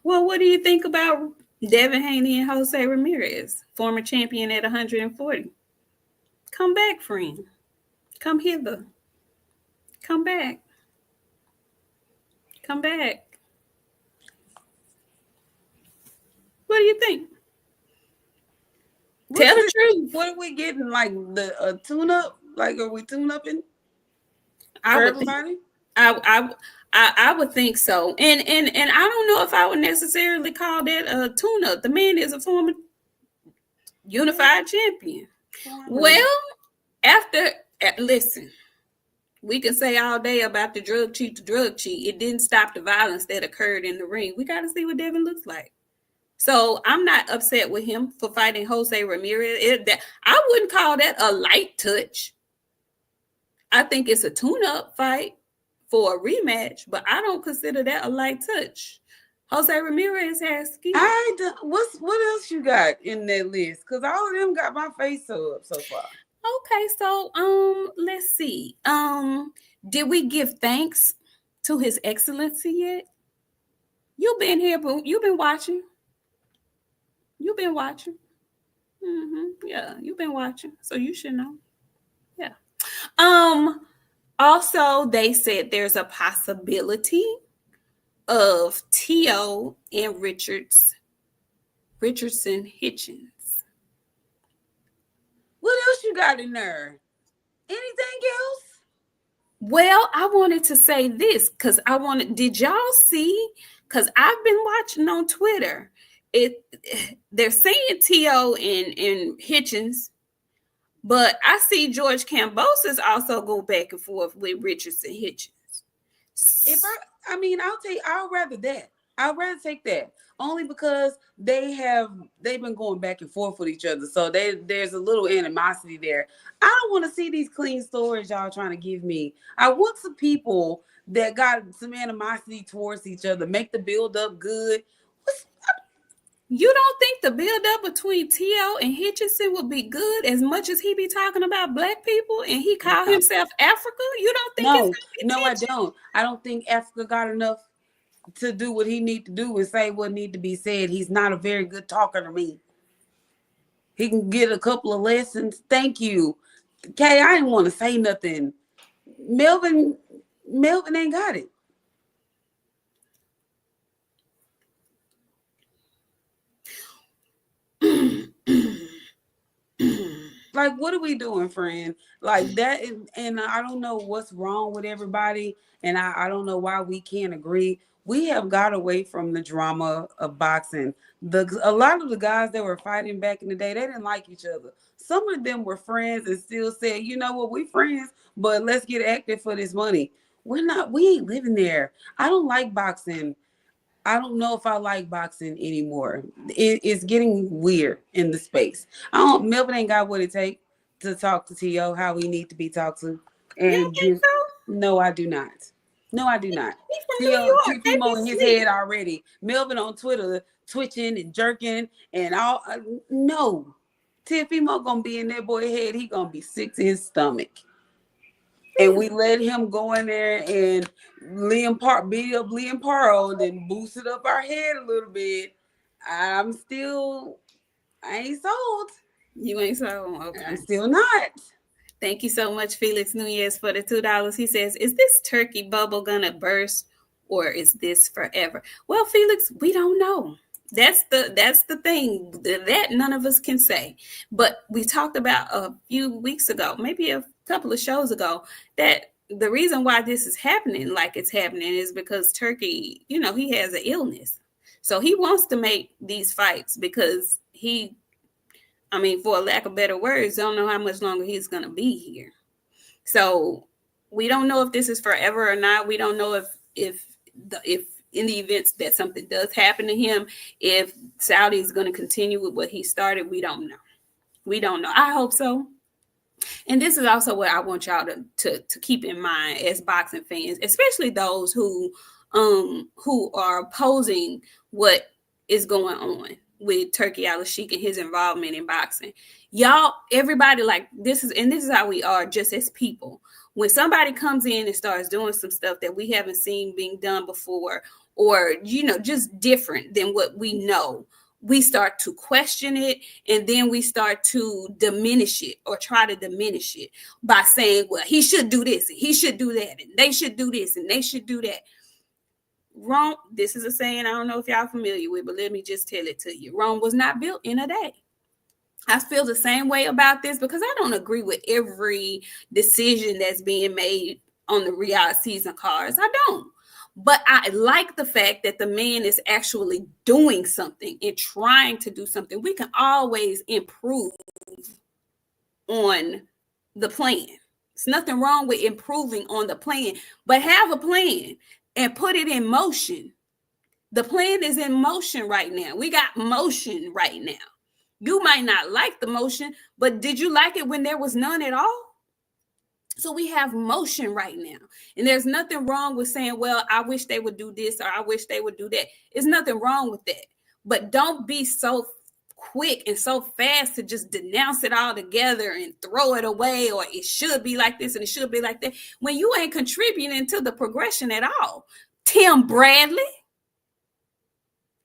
Well, what do you think about Devin Haney and Jose Ramirez, former champion at 140? Come back, friend. Come hither. Come back. Come back. What do you think? Tell the truth. What are we getting? Like the tune-up? Like, are we tune-upping for everybody? I would think so. And I don't know if I would necessarily call that a tune-up. The man is a former unified champion. Well, listen, we can say all day about the drug cheat. It didn't stop the violence that occurred in the ring. We got to see what Devin looks like. So I'm not upset with him for fighting Jose Ramirez. I wouldn't call that a light touch. I think it's a tune-up fight for a rematch, but I don't consider that a light touch. Jose Ramirez has skill. What else you got in that list? Because all of them got my face so up so far. Okay, so let's see. Did we give thanks to His Excellency yet? You've been here, boo. You've been watching. Yeah, you've been watching, so you should know. Yeah. Also, they said there's a possibility of T.O. and Richardson Hitchens. What else you got in there? Anything else? Well, I wanted to say this because did y'all see? Because I've been watching on Twitter. It they're saying T.O. and Hitchens, but I see George Cambosis also go back and forth with Richardson Hitchens. If I'll rather that. I'd rather take that. Only because they've been going back and forth with each other. So there's a little animosity there. I don't want to see these clean stories y'all trying to give me. I want some people that got some animosity towards each other. Make the build up good. You don't think the build up between T.O. and Hitchison would be good as much as he be talking about black people and he call himself Africa? You don't think it's no, I don't. I don't think Africa got enough to do what he need to do and say what need to be said. He's not a very good talker to me. He can get a couple of lessons. Thank you. Kay, I didn't want to say nothing. Melvin ain't got it. Like, what are we doing, friend? Like that is, and I don't know what's wrong with everybody, and I don't know why we can't agree. We have got away from the drama of boxing. A lot of the guys that were fighting back in the day, they didn't like each other. Some of them were friends and still said, you know what, we friends, but let's get active for this money. We ain't living there. I don't like boxing. I don't know if I like boxing anymore. It's getting weird in the space. Melvin ain't got what it takes to talk to T.O. how we need to be talked to. You don't think so? No, I do not. No, I do not. He's from New York. T.Mo in his head already. Melvin on Twitter twitching and jerking and all. No. T.Mo gonna be in that boy's head. He gonna be sick to his stomach. And we let him go in there and beat up Liam Parle and then boosted up our head a little bit. I ain't sold. You ain't sold? Okay. I'm still not. Thank you so much, Felix Nunez, for the $2. He says, is this turkey bubble gonna burst or is this forever? Well, Felix, we don't know. That's the thing that none of us can say. But we talked about a few weeks ago, maybe a couple of shows ago, that the reason why this is happening like it's happening is because Turkey, he has an illness. So he wants to make these fights because for a lack of better words, don't know how much longer he's going to be here. So we don't know if this is forever or not. We don't know if in the events that something does happen to him, if Saudi is going to continue with what he started, we don't know. I hope so. And this is also what I want y'all to keep in mind as boxing fans, especially those who are opposing what is going on with Turki Al-Sheikh and his involvement in boxing. Y'all, everybody, this is how we are just as people. When somebody comes in and starts doing some stuff that we haven't seen being done before, or, just different than what we know, we start to question it, and then we start to diminish it or try to diminish it by saying, well, he should do this, and he should do that, and they should do this, and they should do that. Rome, this is a saying I don't know if y'all familiar with, but let me just tell it to you. Rome was not built in a day. I feel the same way about this because I don't agree with every decision that's being made on the Riyadh season cards. I don't. But I like the fact that the man is actually doing something and trying to do something. We can always improve on the plan. There's nothing wrong with improving on the plan, but have a plan and put it in motion. The plan is in motion right now. We got motion right now. You might not like the motion, but did you like it when there was none at all? So we have motion right now. And there's nothing wrong with saying, well, I wish they would do this or I wish they would do that. There's nothing wrong with that. But don't be so quick and so fast to just denounce it all together and throw it away, or it should be like this and it should be like that, when you ain't contributing to the progression at all. Tim Bradley,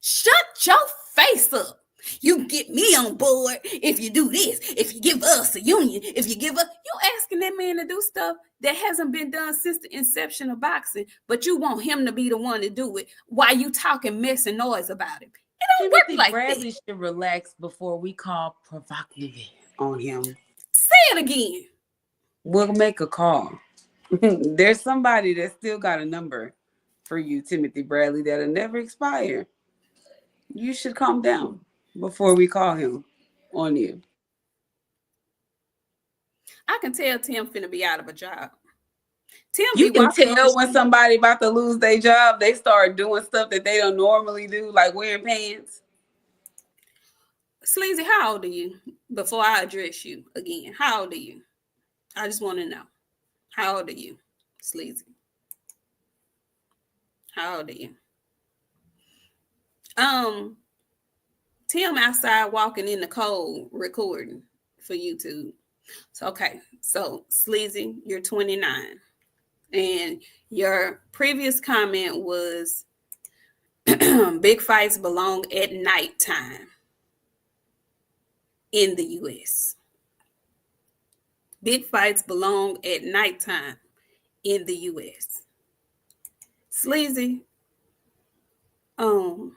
shut your face up. You get me on board if you do this, if you give us a union, if you give us, you asking that man to do stuff that hasn't been done since the inception of boxing, but you want him to be the one to do it while you talking mess and noise about it. It don't work like Bradley that. should relax before we call provocative on him. Say it again. We'll make a call. There's somebody that still got a number for you, Timothy Bradley, that'll never expire. You should calm down before we call him on you. I can tell Tim finna be out of a job. Tim You be can walking on the tell when street. somebody about to lose their job, they start doing stuff that they don't normally do, like wearing pants. Sleazy, how old are you? Before I address you again, how old are you? I just want to know. How old are you, Sleazy? How old are you? Um, Tim outside walking in the cold recording for YouTube. So okay, so Sleazy, you're 29. And your previous comment was big fights belong at nighttime in the US. Big fights belong at nighttime in the US. Sleazy, um,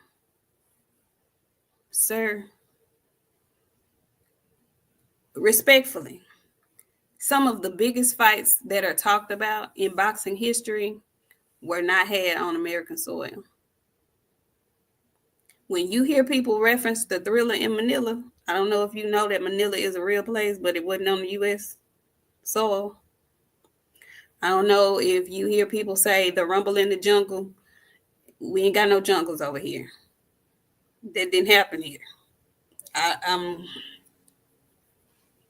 sir, respectfully, some of the biggest fights that are talked about in boxing history were not had on American soil. When you hear people reference the Thriller in Manila, I don't know if you know that Manila is a real place, but it wasn't on the US soil. I don't know if you hear people say the Rumble in the Jungle. We ain't got no jungles over here. That didn't happen here. I, I'm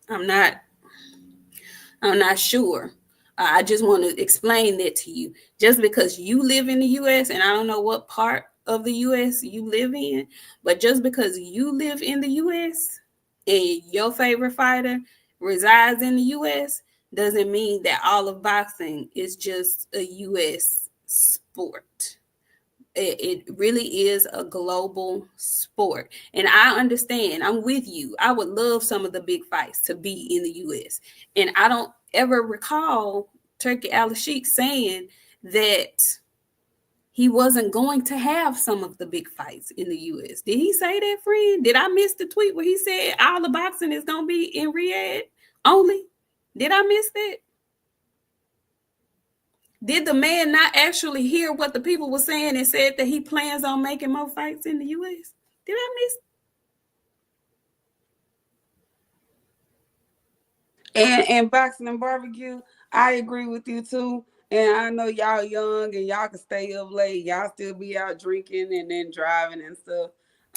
I'm not I'm not sure. I just want to explain that to you. Just because you live in the US, and I don't know what part of the US you live in, but just because you live in the US and your favorite fighter resides in the US doesn't mean that all of boxing is just a US sport. It really is a global sport. And I understand, I'm with you. I would love some of the big fights to be in the US. And I don't ever recall Turki Al-Sheikh saying that he wasn't going to have some of the big fights in the US. Did he say that, friend? Did I miss the tweet where he said all the boxing is going to be in Riyadh only? Did I miss that? Did the man not actually hear what the people were saying and said that he plans on making more fights in the US? Did I miss? And boxing and barbecue, I agree with you too. And I know y'all young and y'all can stay up late. Y'all still be out drinking and then driving and stuff.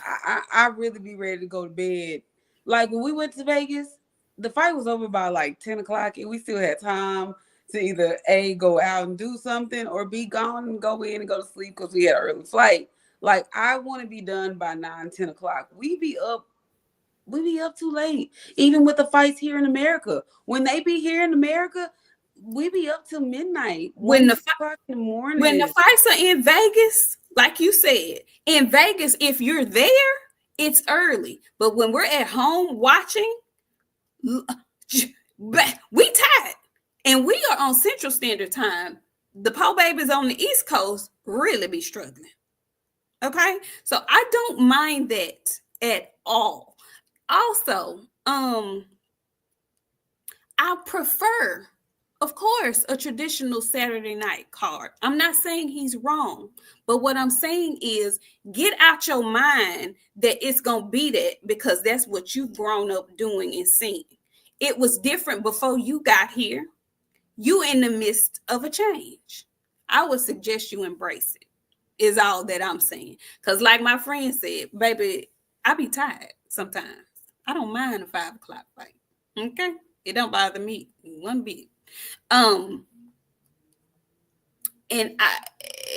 I really be ready to go to bed. Like when we went to Vegas, the fight was over by like 10 o'clock and we still had time to either A, go out and do something, or B, gone and go in and go to sleep because we had an early flight. Like I want to be done by 9, 10 o'clock. We be up too late. Even with the fights here in America. When they be here in America, we be up till midnight, When 1, the 2 o'clock in the when the morning. fights are in Vegas, like you said, in Vegas, if you're there, it's early. But when we're at home watching, we tired. And we are on Central Standard Time. The po babies on the East Coast really be struggling. Okay? So I don't mind that at all. Also, I prefer, of course, a traditional Saturday night card. I'm not saying he's wrong, but what I'm saying is get out your mind that it's going to be that because that's what you've grown up doing and seeing. It was different before you got here. You in the midst of a change. I would suggest you embrace it, is all that I'm saying. Because, like my friend said, baby, I be tired sometimes. I don't mind a 5 o'clock fight. Okay? It don't bother me one bit. Um, and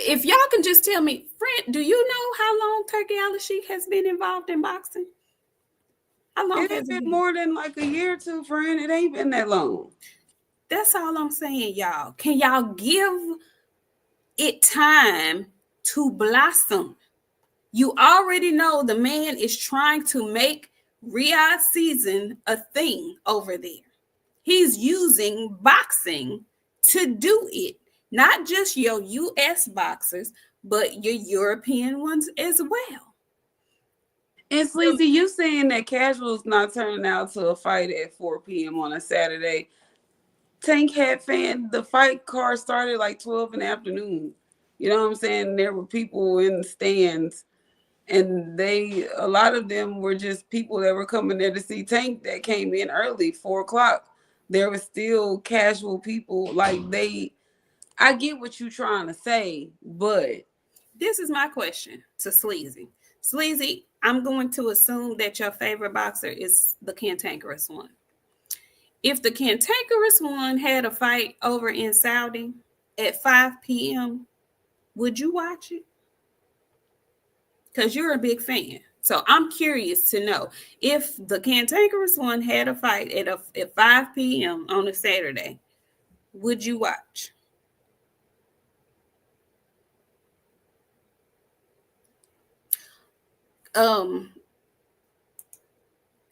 if y'all can just tell me, friend, do you know how long Turki Al-Sheikh has been involved in boxing? How long It has ain't it been been? more than like a year or two, friend. It ain't been that long. That's all I'm saying, y'all. Can y'all give it time to blossom? You already know the man is trying to make Riyadh season a thing over there. He's using boxing to do it. Not just your US boxers, but your European ones as well. And Sleazy, you saying that casual's not turning out to a fight at 4 p.m. on a Saturday. Tank had the fight card started like 12 in the afternoon. You know what I'm saying? There were people in the stands, and a lot of them were just people that were coming there to see Tank that came in early, 4 o'clock. There were still casual people. Like I get what you're trying to say, but this is my question to Sleazy. Sleazy, I'm going to assume that your favorite boxer is the cantankerous one. If the cantankerous one had a fight over in Saudi at 5 p.m., would you watch it? Because you're a big fan. So I'm curious to know if the cantankerous one had a fight at 5 p.m. on a Saturday, would you watch?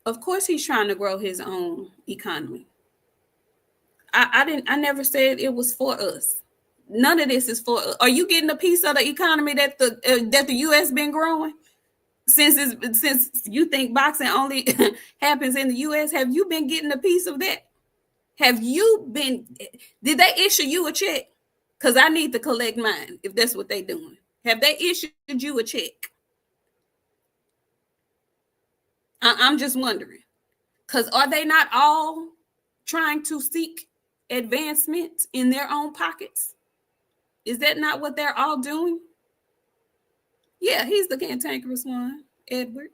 Of course he's trying to grow his own economy. I never said it was for us. None of this is for us. Are you getting a piece of the economy that the US been growing? Since you think boxing only happens in the US, have you been getting a piece of that? Did they issue you a check? Because I need to collect mine if that's what they're doing. Have they issued you a check? I'm just wondering. Because are they not all trying to seek advancement in their own pockets? Is that not what they're all doing? Yeah, he's the cantankerous one, Edward.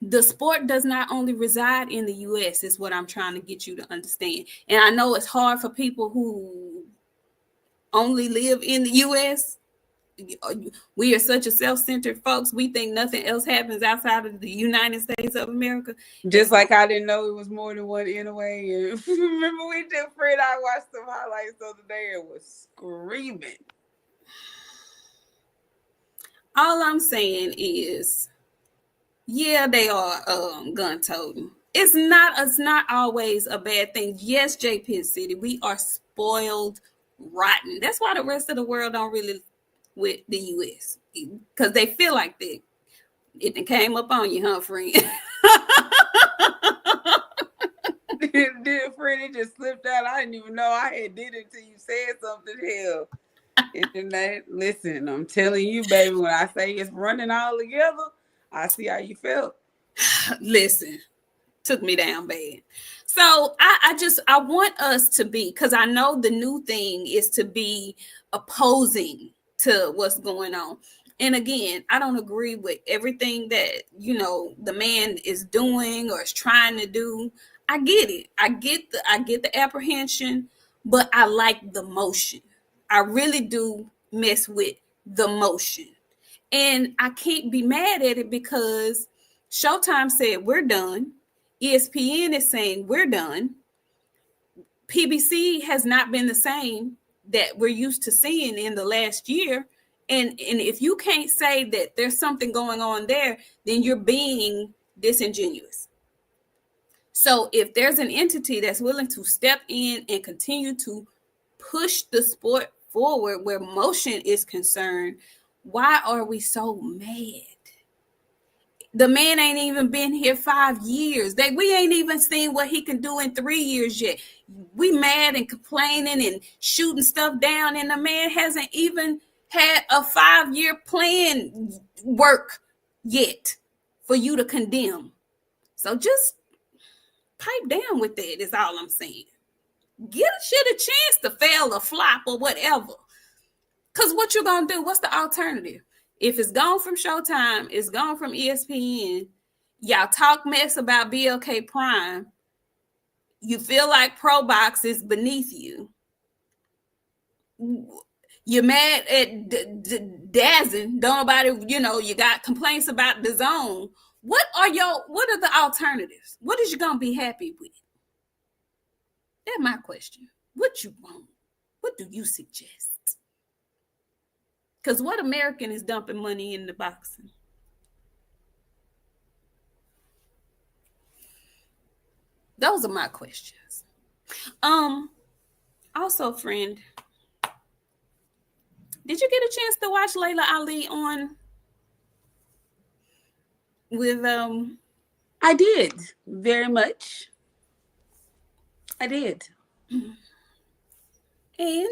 The sport does not only reside in the US, is what I'm trying to get you to understand. And I know it's hard for people who only live in the US. We are such a self-centered folks. We think nothing else happens outside of the United States of America. Just like I didn't know it was more than one anyway. And remember, we did Fred. I watched some highlights the other day and was screaming. All I'm saying is, yeah, they are gun toting. It's not always a bad thing. Yes, J-Pit City, we are spoiled rotten. That's why the rest of the world don't really with the US, because they feel like that. It came up on you, huh, friend? Did friend, it just slipped out. I didn't even know I had did it until you said something. Hell, internet. Listen, I'm telling you, baby, when I say it's running all together, I see how you felt. Listen, took me down bad. So I want us to be, because I know the new thing is to be opposing to what's going on. And again, I don't agree with everything that, the man is doing or is trying to do. I get it. I get the apprehension, but I like the motion. I really do mess with the motion. And I can't be mad at it because Showtime said we're done. ESPN is saying we're done. PBC has not been the same that we're used to seeing in the last year. And if you can't say that there's something going on there, then you're being disingenuous. So if there's an entity that's willing to step in and continue to push the sport forward where motion is concerned, why are we so mad? The man ain't even been here 5 years. We ain't even seen what he can do in 3 years yet. We mad and complaining and shooting stuff down, and the man hasn't even had a 5-year plan work yet for you to condemn. So just pipe down with that is all I'm saying. Give shit a chance to fail or flop or whatever. Because what you gonna do? What's the alternative? If it's gone from Showtime, it's gone from ESPN, y'all talk mess about BLK Prime, you feel like Pro Box is beneath you, you're mad at Dazzin, don't nobody, you got complaints about the zone. What are the alternatives? What is you gonna be happy with? That's my question. What you want? What do you suggest? Because what American is dumping money into boxing? Those are my questions. Also, friend, did you get a chance to watch Laila Ali on with I did very much. I did. And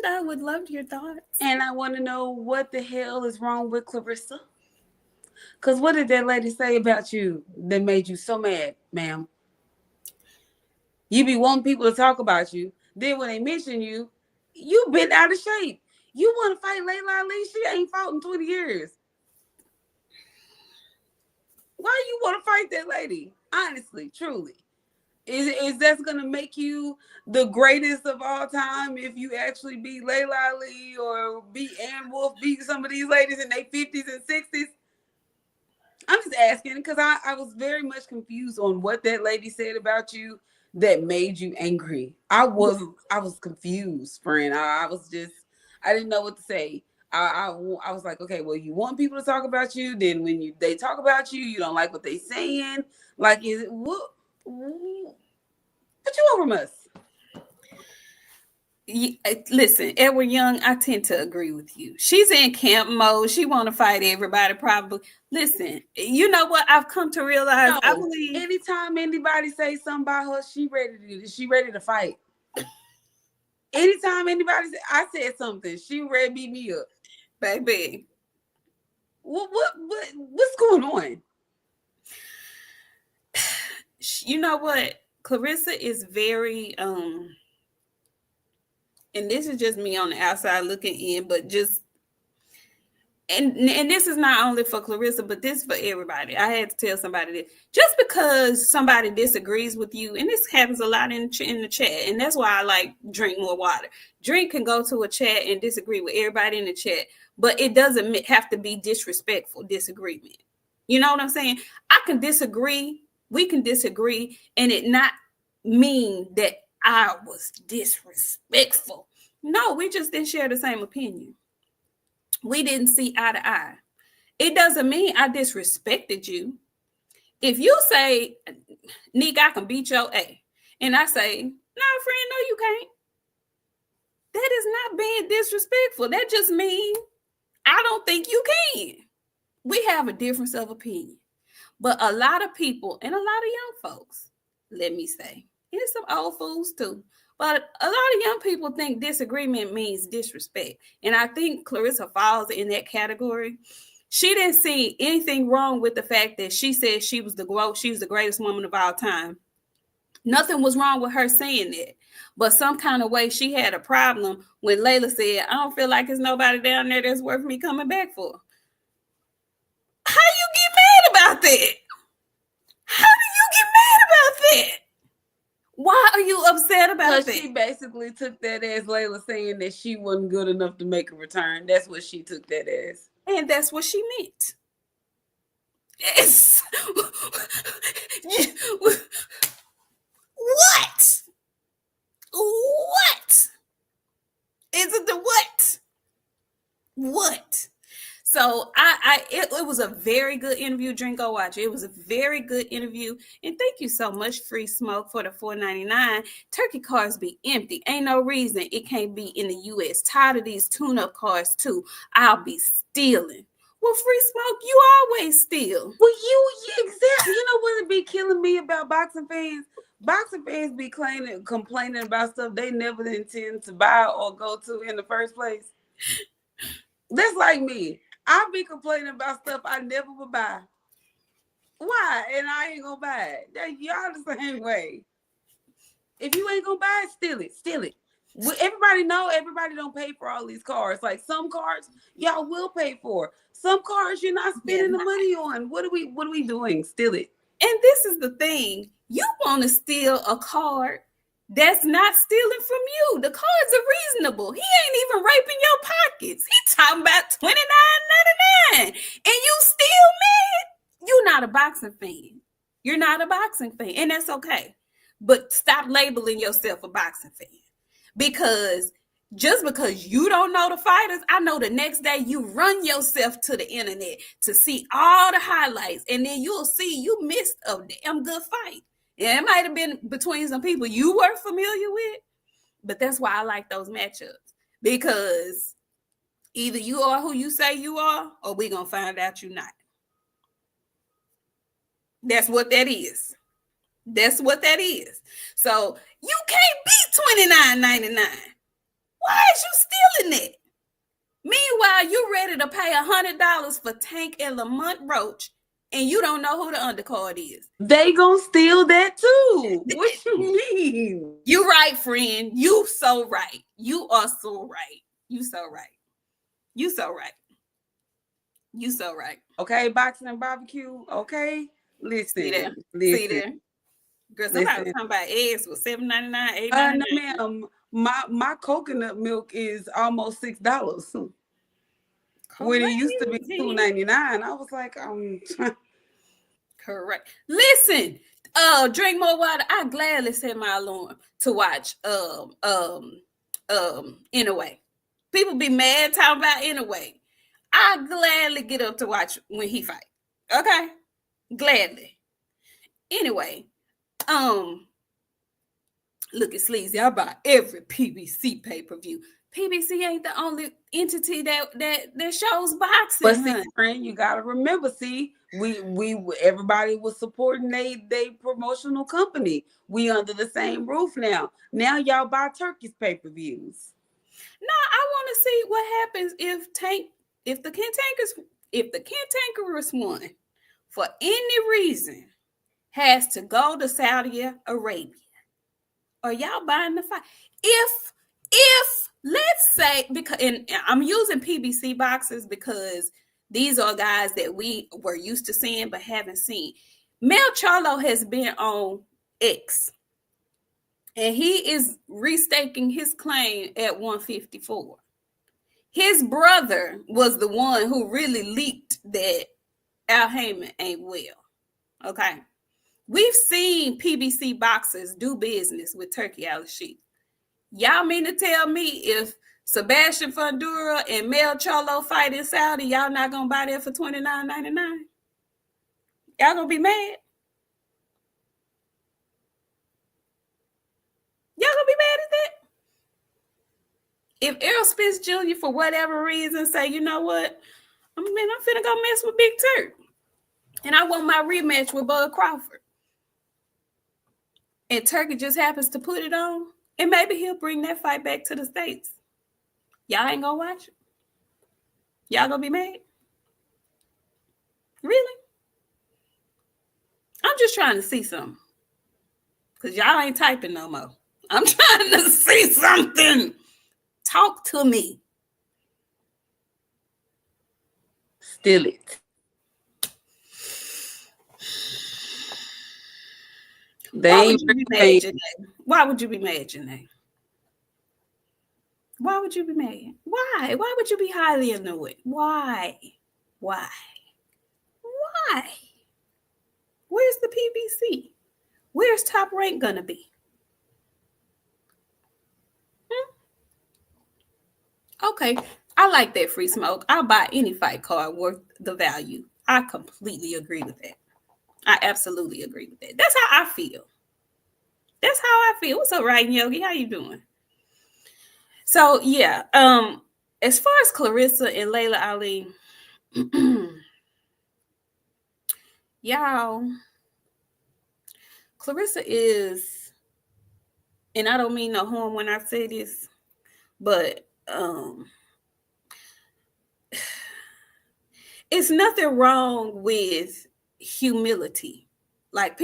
I would love your thoughts. And I want to know what the hell is wrong with Clarissa. Because what did that lady say about you that made you so mad, ma'am? You be wanting people to talk about you. Then when they mention you, you been out of shape. You want to fight Laila Ali? She ain't fought in 20 years. Why you want to fight that lady? Honestly, truly. Is that going to make you the greatest of all time if you actually beat Laila Ali or beat Ann Wolf, beat some of these ladies in their 50s and 60s? I'm just asking because I was very much confused on what that lady said about you that made you angry. I was confused, friend. I didn't know what to say. I was like, okay, well, you want people to talk about you, then when they talk about you, you don't like what they saying. Like, is it what you want from us? Listen, Edward Young, I tend to agree with you. She's in camp mode. She want to fight everybody, probably. Listen, you know what I've come to realize? No, I believe anytime anybody say something about her, she ready to do this. She ready to fight. Anytime anybody say I said something, she ready to beat me up. baby. What's going on? You know what? Clarissa is very and this is just me on the outside looking in, but just and this is not only for Clarissa, but this is for everybody. I had to tell somebody this. Just because somebody disagrees with you, and this happens a lot in the chat, and that's why I like drink more water. Drink can go to a chat and disagree with everybody in the chat, but it doesn't have to be disrespectful disagreement. You know what I'm saying? I can disagree. We can disagree, and it not mean that I was disrespectful. No, we just didn't share the same opinion. We didn't see eye to eye. It doesn't mean I disrespected you. If you say, Nik, I can beat your A, and I say, nah, friend, no, you can't. That is not being disrespectful. That just means I don't think you can. We have a difference of opinion. But a lot of people and a lot of young folks, let me say, and some old fools too, but a lot of young people think disagreement means disrespect. And I think Clarissa falls in that category. She didn't see anything wrong with the fact that she said she was the greatest woman of all time. Nothing was wrong with her saying that. But some kind of way she had a problem when Laila said, I don't feel like there's nobody down there that's worth me coming back for. How you get mad about that? How do you get mad about that? Why are you upset about that? Because she basically took that as Laila saying that she wasn't good enough to make a return. That's what she took that as. And that's what she meant. Yes. What? What? Is it the what? What? So it was a very good interview. Drink, go watch it. It was a very good interview. And thank you so much, Free Smoke, for the $4.99. Turkey cars be empty. Ain't no reason it can't be in the US. Tired of these tune-up cars too. I'll be stealing. Well, Free Smoke, you always steal. Well, exactly. You know what would be killing me about boxing fans? Boxing fans be complaining about stuff they never intend to buy or go to in the first place. That's like me. I be complaining about stuff I never would buy. Why? And I ain't gonna buy it. Y'all the same way. If you ain't gonna buy it, steal it. Steal it. Everybody know everybody don't pay for all these cars. Like some cars y'all will pay for. Some cars you're not spending the money on. What are we doing? Steal it. And this is the thing. You want to steal a card that's not stealing from you. The cards are reasonable. He ain't even raping your pockets. He talking about $29.99. And you still mad? You're not a boxing fan. You're not a boxing fan. And that's okay. But stop labeling yourself a boxing fan. Because just because you don't know the fighters, I know the next day you run yourself to the internet to see all the highlights. And then you'll see you missed a damn good fight. Yeah, it might have been between some people you were familiar with, but that's why I like those matchups. Because either you are who you say you are, or we're going to find out you're not. That's what that is. That's what that is. So you can't beat $29.99. Why is you stealing it? Meanwhile, you ready to pay $100 for Tank and Lamont Roach, and you don't know who the undercard is. They gonna steal that too. What you mean? You right, friend. You so right. You are so right. You so right. You so right. You so right. Okay, boxing and barbecue. Okay, See there. listen. See there. Girl, somebody was talking about eggs with $7.99, $8.99. No, ma'am. My coconut milk is almost $6. When it used to be $2.99, I was like, Correct. Listen, drink more water. I gladly set my alarm to watch In a Way. People be mad talking about In a Way. I gladly get up to watch when he fight. Okay? Gladly. Anyway, look at Sleazy. I buy every PBC pay-per-view. PBC ain't the only entity that shows boxing. But see, friend, you gotta remember, we everybody was supporting they promotional company. We under the same roof now. Now y'all buy Turkey's pay-per-views. No, I want to see what happens if the Cantankerous one, for any reason, has to go to Saudi Arabia. Are y'all buying the fight? If let's say, because, and I'm using PBC boxers because these are guys that we were used to seeing but haven't seen. Mel Charlo has been on X, and he is restaking his claim at 154. His brother was the one who really leaked that Al Heyman ain't well. Okay. We've seen PBC boxers do business with Turki Al-Sheikh. Y'all mean to tell me if Sebastian Fundura and Mel Charlo fight in Saudi, y'all not gonna buy that for $29.99? Y'all gonna be mad? Y'all gonna be mad at that? If Errol Spence Jr. for whatever reason say, you know what, I'm finna go mess with Big Turk, and I want my rematch with Bud Crawford, and Turkey just happens to put it on, and maybe he'll bring that fight back to the States. Y'all ain't gonna watch it? Y'all gonna be mad? Really? I'm just trying to see something. Because y'all ain't typing no more. I'm trying to see something. Talk to me. Steal it. Why would you be mad, Janae? Why would you be mad, Janae? Why would you be mad? Why? Why would you be highly annoyed? Why? Why? Why? Where's the PBC? Where's Top Rank gonna be? Okay, I like that, Free Smoke. I'll buy any fight card worth the value. I completely agree with that. I absolutely agree with that. That's how I feel. That's how I feel. What's up, Ryan Yogi? How you doing? So yeah, as far as Clarissa and Laila Ali, y'all, Clarissa is, and I don't mean no harm when I say this, but it's nothing wrong with humility. Like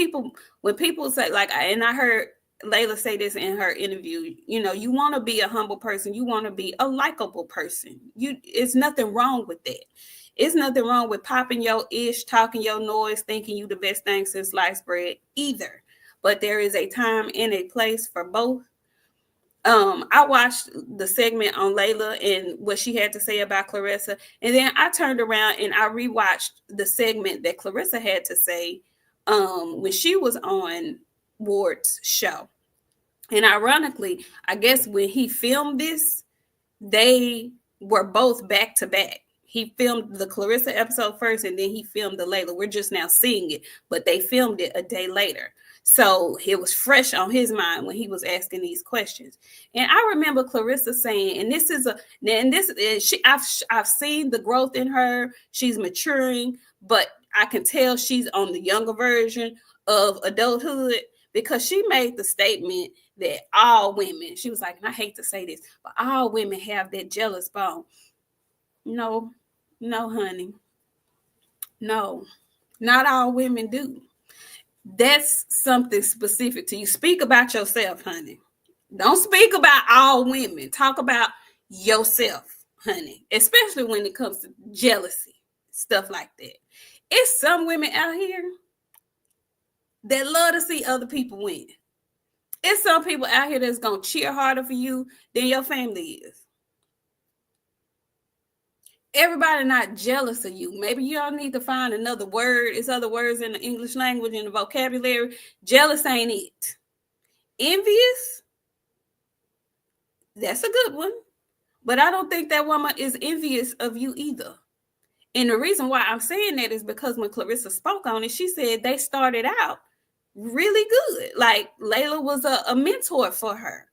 when people say, like, and I heard Laila say this in her interview, you know, you want to be a humble person. You want to be a likable person. It's nothing wrong with that. It's nothing wrong with popping your ish, talking your noise, thinking you the best thing since sliced bread either. But there is a time and a place for both. I watched the segment on Laila and what she had to say about Clarissa. And then I turned around and I rewatched the segment that Clarissa had to say when she was on Ward's show. And ironically, I guess when he filmed this, they were both back to back. He filmed the Clarissa episode first, and then he filmed the Laila. We're just now seeing it, but they filmed it a day later. So it was fresh on his mind when he was asking these questions. And I remember Clarissa saying, I've seen the growth in her. She's maturing, but I can tell she's on the younger version of adulthood, because she made the statement that all women, she was like, and I hate to say this, but all women have that jealous bone. No, no, honey. No, not all women do. That's something specific to you. Speak about yourself, honey. Don't speak about all women. Talk about yourself, honey, especially when it comes to jealousy, stuff like that. It's some women out here that love to see other people win. It's some people out here that's going to cheer harder for you than your family is. Everybody not jealous of you. Maybe you all need to find another word. It's other words in the English language, in the vocabulary. Jealous ain't it. Envious, that's a good one. But I don't think that woman is envious of you either. And the reason why I'm saying that is because when Clarissa spoke on it, she said they started out really good. Like Laila was a mentor for her.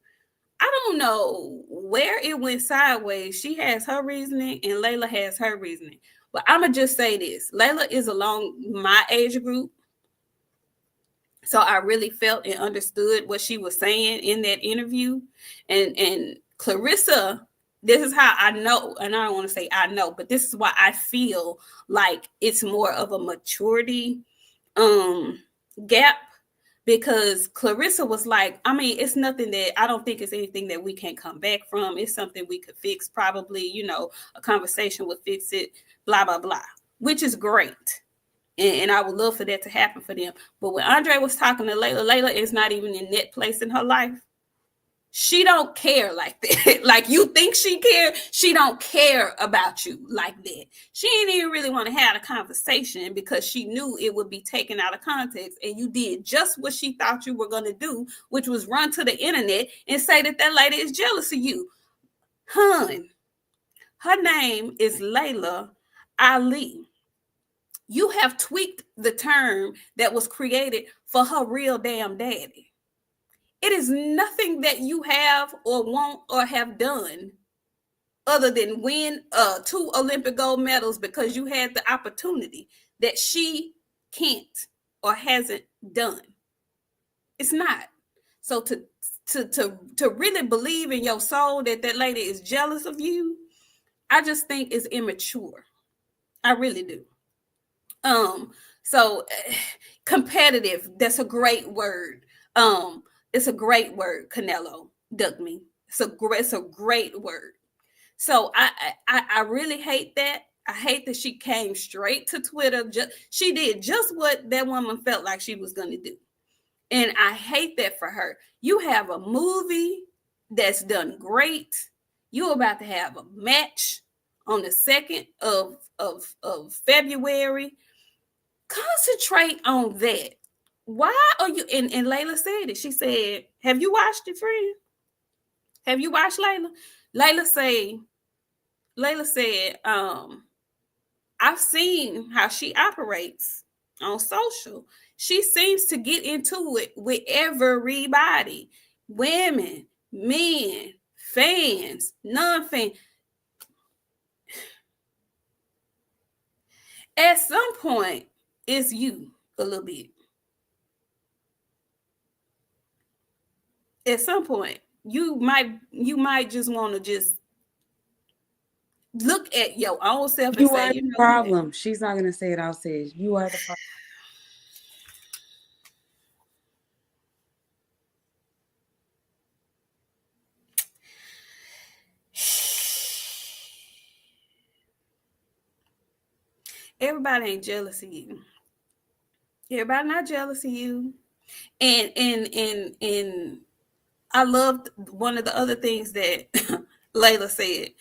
I don't know where it went sideways. She has her reasoning and Laila has her reasoning. But I'm going to just say this. Laila is along my age group. So I really felt and understood what she was saying in that interview. And Clarissa, this is how I know, and I don't want to say I know, but this is why I feel like it's more of a maturity gap, because Clarissa was like, I mean, it's nothing that I don't think it's anything that we can't come back from. It's something we could fix, probably, you know, a conversation would fix it, blah, blah, blah, which is great. And I would love for that to happen for them. But when Andre was talking to Laila, Laila is not even in that place in her life. She don't care like that. Like you think she cares, she don't care about you like that. She didn't even really want to have a conversation because she knew it would be taken out of context, and you did just what she thought you were going to do, which was run to the internet and say that that lady is jealous of you. Hun, her name is Laila Ali. You have tweaked the term that was created for her real damn daddy. It is nothing that you have or want or have done other than win 2 Olympic gold medals because you had the opportunity that she can't or hasn't done. It's not. So to really believe in your soul that that lady is jealous of you, I just think is immature. I really do. So competitive, that's a great word. It's a great word, Canelo, dug me. It's a great word. So I really hate that. I hate that she came straight to Twitter. She did just what that woman felt like she was going to do. And I hate that for her. You have a movie that's done great. You're about to have a match on the 2nd of February. Concentrate on that. Why are you, and Laila said it. She said, have you watched it, friend? Have you watched Laila? Laila said, I've seen how she operates on social. She seems to get into it with everybody. Women, men, fans, non-fans. At some point, it's you a little bit. At some point, you might just want to just look at your own self and You say, are you the know problem. what? She's not gonna say it. I'll say it. You are the problem. Everybody ain't jealous of you. Everybody not jealous of you. And I loved one of the other things that Laila said.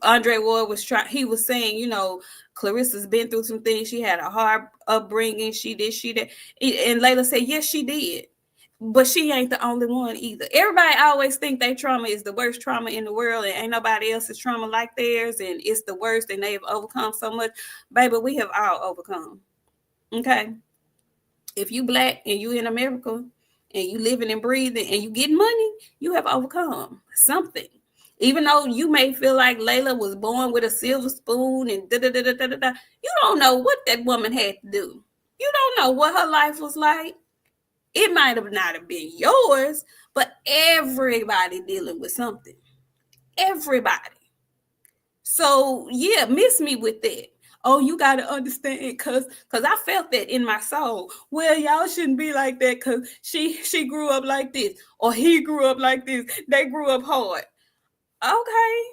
Andre Ward was trying. He was saying, you know, Clarissa's been through some things. She had a hard upbringing. She did. And Laila said, yes, she did. But she ain't the only one either. Everybody always think their trauma is the worst trauma in the world, and ain't nobody else's trauma like theirs, and it's the worst, and they've overcome so much. Baby, we have all overcome. Okay. If you Black and you in America and you living and breathing and you getting money, you have overcome something. Even though you may feel like Layla was born with a silver spoon and da da da da da da, you don't know what that woman had to do. You don't know what her life was like. It might have not have been yours, but everybody dealing with something. Everybody. So yeah, miss me with that. Oh, you gotta understand, cause I felt that in my soul. Well, y'all shouldn't be like that, cause she grew up like this, or he grew up like this. They grew up hard. Okay,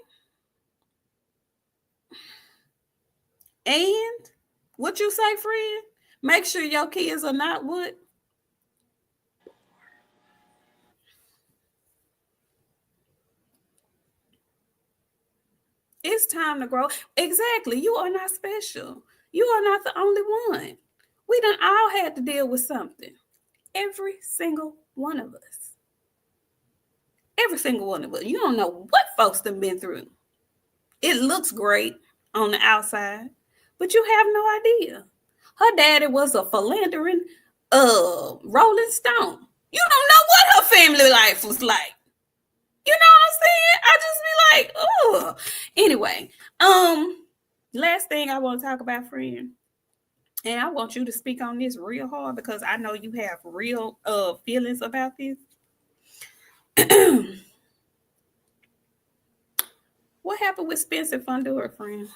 and what you say, friend? Make sure your kids are not what? It's time to grow. Exactly. You are not special. You are not the only one. We done all had to deal with something. Every single one of us. Every single one of us. You don't know what folks done been through. It looks great on the outside, but you have no idea. Her daddy was a philandering Rolling Stone. You don't know what her family life was like. You know what I'm saying? I just be like, oh. Anyway, last thing I want to talk about, friend, and I want you to speak on this real hard because I know you have real feelings about this. What happened with Spencer Fundora, friend?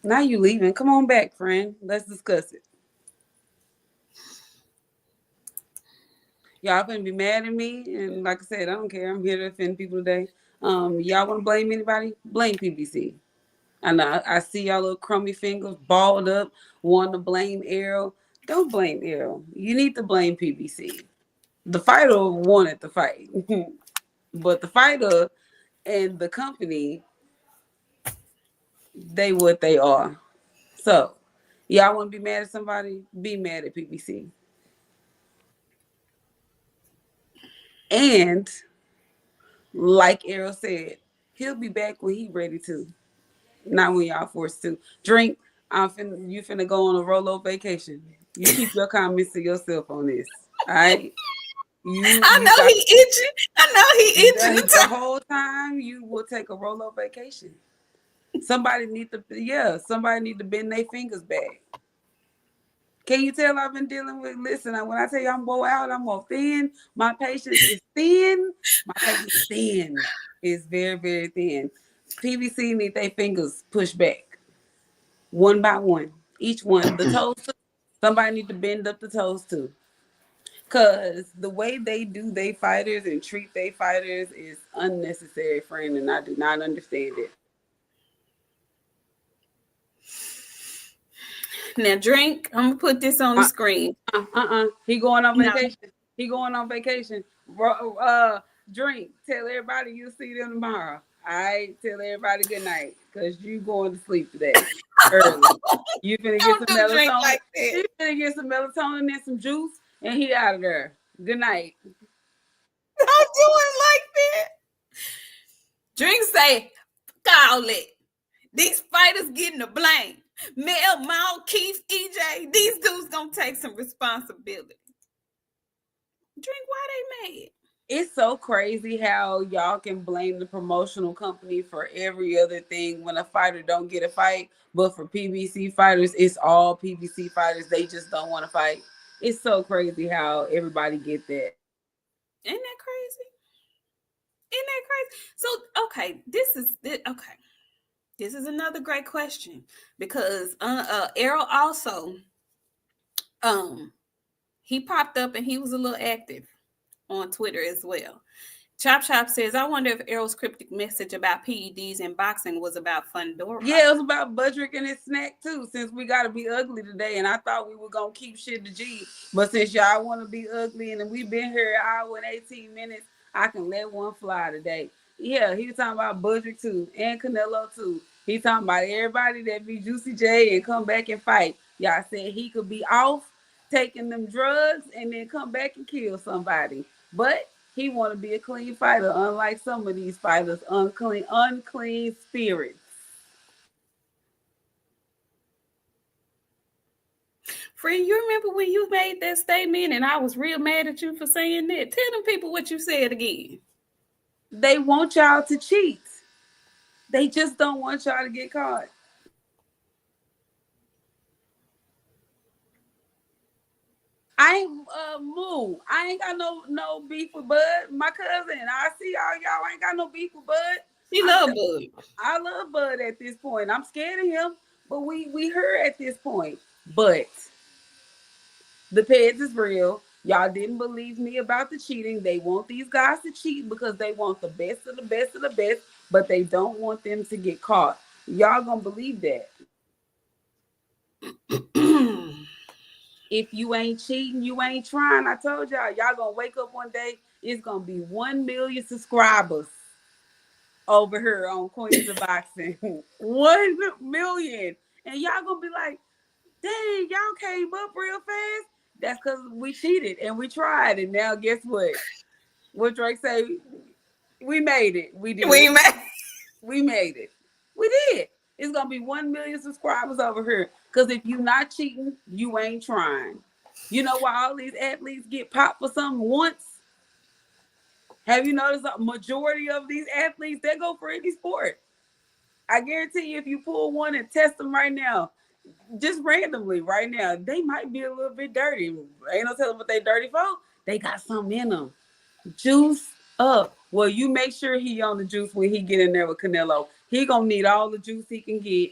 Now you leaving. Come on back, friend. Let's discuss it. Y'all gonna be mad at me, and like I said, I don't care. I'm here to offend people today. Y'all want to blame anybody? Blame PBC. I know I see y'all little crummy fingers balled up, wanting to blame Errol. Don't blame Errol. You need to blame PBC. The fighter wanted the fight, but the fighter and the company, they what they are. So, y'all want to be mad at somebody? Be mad at PBC. And like Errol said, he'll be back when he ready to, not when y'all forced to. Drink. You finna go on a Rolo vacation. You keep your comments to yourself on this. All right. I You know got he itching. I know he itching to the talk. whole time you will take a Rolo vacation. Somebody need to bend their fingers back. Can you tell I've been dealing with? Listen, when I tell you I'm wore out, I'm more thin. My patience is thin. My patience is thin. It's very, very thin. PVC need their fingers pushed back one by one. Each one, the toes. Somebody need to bend up the toes too. Cause the way they do they fighters and treat they fighters is unnecessary, friend, and I do not understand it. Now drink. I'm gonna put this on the screen. He going on No. vacation. He going on vacation. Drink. Tell everybody you'll see them tomorrow. All right. Tell everybody good night. Cause you going to sleep today early. You finna get some Don't do drink melatonin. like that. You finna get some melatonin and some juice, and he out of there. Good night. Don't do it like that. Drink say, call it. These fighters getting the blame. Mel, Mal, Keith, EJ, these dudes gonna take some responsibility. Drink, why they mad? It's so crazy how y'all can blame the promotional company for every other thing when a fighter don't get a fight, but for PBC fighters, it's all PBC fighters. They just don't want to fight. It's so crazy how everybody get that. Ain't that crazy? Isn't that crazy? So okay, okay. This is another great question because Errol also um he popped up and he was a little active on Twitter as well. Chop Chop says, I wonder if Errol's cryptic message about PEDs and boxing was about Fundora. Yeah, it was about Budrick and his snack too. Since we gotta be ugly today, and I thought we were gonna keep shit to G, but since y'all want to be ugly, and we've been here an hour and 18 minutes, I can let one fly today. Yeah, he was talking about Budrick too, and Canelo too. He talking about everybody that be Juicy J and come back and fight. Y'all said he could be off taking them drugs and then come back and kill somebody, but he want to be a clean fighter, unlike some of these fighters, unclean spirits. Free, you remember when you made that statement and I was real mad at you for saying that? Tell them people what you said again. They want y'all to cheat. They just don't want y'all to get caught. I ain't move. I ain't got no beef with Bud. My cousin. I see y'all ain't got no beef with Bud. She love Bud. I love Bud at this point. I'm scared of him, but we her at this point. But the Peds is real. Y'all didn't believe me about the cheating. They want these guys to cheat because they want the best of the best of the best, but they don't want them to get caught. Y'all gonna believe that. If you ain't cheating, you ain't trying. I told y'all gonna wake up one day. It's gonna be 1 million subscribers over here on Queens of Boxing. 1 million. And y'all gonna be like, dang, y'all came up real fast. That's because we cheated and we tried. And now guess what? What Drake say? We made it. We did. We made We made it. We did. It's gonna be 1 million subscribers over here. Cause if you not cheating, you ain't trying. You know why all these athletes get popped for something once? Have you noticed a majority of these athletes, they go for any sport? I guarantee you, if you pull one and test them right now, just randomly right now, they might be a little bit dirty. Ain't no telling what they dirty for. They got something in them. Juice up. Well, you make sure he on the juice when he get in there with Canelo. He gonna need all the juice he can get.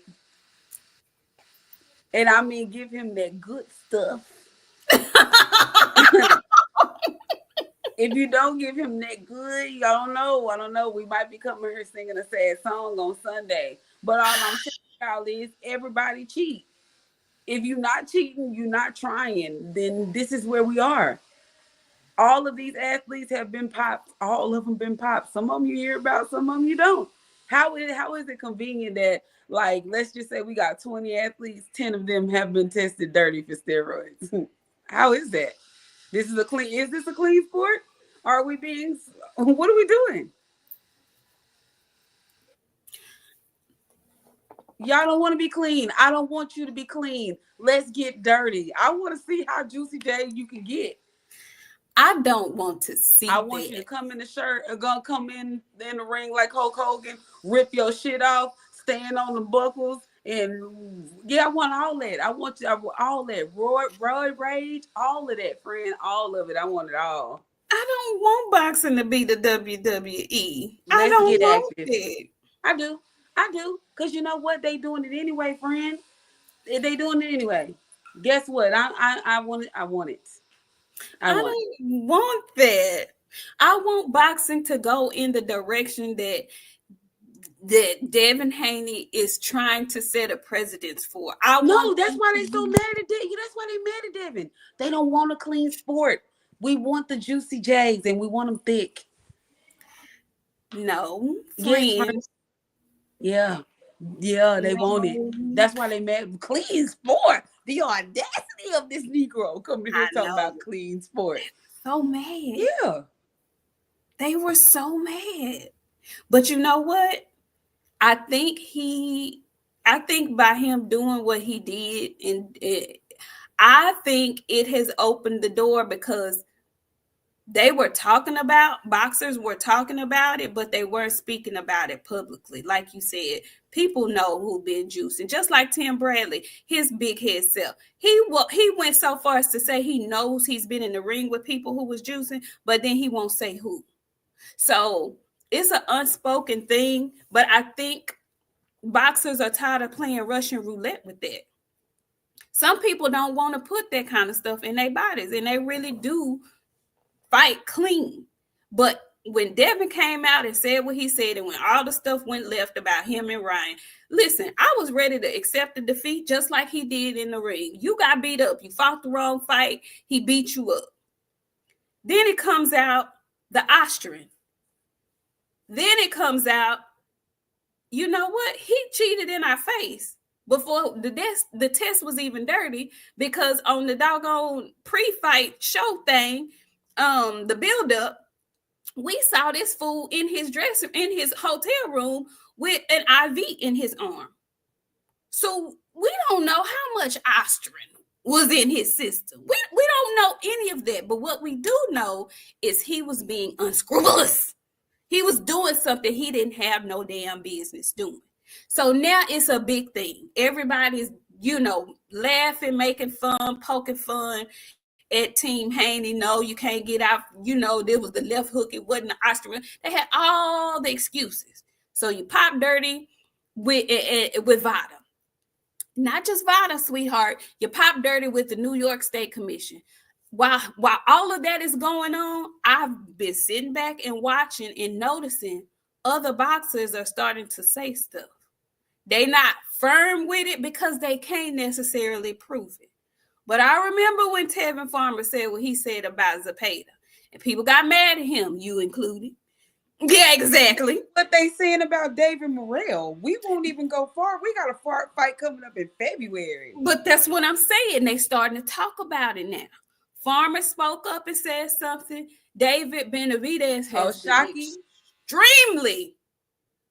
And I mean, give him that good stuff. If you don't give him that good, I don't know. We might be coming here singing a sad song on Sunday. But all I'm telling y'all is everybody cheat. If you're not cheating, you're not trying, then this is where we are. All of these athletes have been popped. All of them been popped. Some of them you hear about, some of them you don't. How is it convenient that, like, let's just say we got 20 athletes, 10 of them have been tested dirty for steroids? How is that? Is this a clean sport? Are we being, what are we doing? Y'all don't want to be clean. I don't want you to be clean. Let's get dirty. I want to see how juicy J you can get. I don't want to see I want you to come in the shirt or gonna come in the ring like Hulk Hogan, rip your shit off, stand on the buckles, and yeah, I want all that. I want all that. Roid rage, all of that, friend, all of it. I want it all. I don't want boxing to be the WWE. I Let's don't get want active. it. I do. Cause you know what? They doing it anyway, friend. They doing it anyway. Guess what? I want it. I want it. I don't want that. I want boxing to go in the direction that Devin Haney is trying to set a precedence for. That's why they so mad at Devin. That's why they mad at Devin. They don't want a clean sport. We want the juicy J's and we want them thick. No, friends. Yeah, they want it. That's why they mad. Clean sport. The audacity of this Negro coming here talking about clean sport. So mad. Yeah. They were so mad. But you know what? I think by him doing what he did, I think it has opened the door because boxers were talking about it, but they weren't speaking about it publicly. Like you said, people know who been juicing. Just like Tim Bradley, his big head self. He went so far as to say he knows he's been in the ring with people who was juicing, but then he won't say who. So it's an unspoken thing, but I think boxers are tired of playing Russian roulette with that. Some people don't want to put that kind of stuff in their bodies, and they really do fight clean. But when Devin came out and said what he said, and when all the stuff went left about him and Ryan, listen, I was ready to accept the defeat just like he did in the ring. You got beat up. You fought the wrong fight. He beat you up. Then it comes out the Austrian. Then it comes out, you know what? He cheated in our face before the test was even dirty, because on the doggone pre-fight show thing, the build-up, we saw this fool in his hotel room with an IV in his arm. So we don't know how much Austrian was in his system. We don't know any of that, but what we do know is he was being unscrupulous. He was doing something he didn't have no damn business doing. So now it's a big thing. Everybody's, laughing, making fun, poking fun at Team Haney. No, you can't get out. There was the left hook. It wasn't the Austrian. They had all the excuses. So you pop dirty with Vada. Not just Vada, sweetheart. You pop dirty with the New York State Commission. While all of that is going on, I've been sitting back and watching and noticing other boxers are starting to say stuff. They not firm with it because they can't necessarily prove it. But I remember when Tevin Farmer said what he said about Zepeda, and people got mad at him, you included. Yeah, exactly. What they saying about David Morrell, we won't even go far. We got a fight coming up in February. But that's what I'm saying. They starting to talk about it now. Farmer spoke up and said something. David Benavidez has been extremely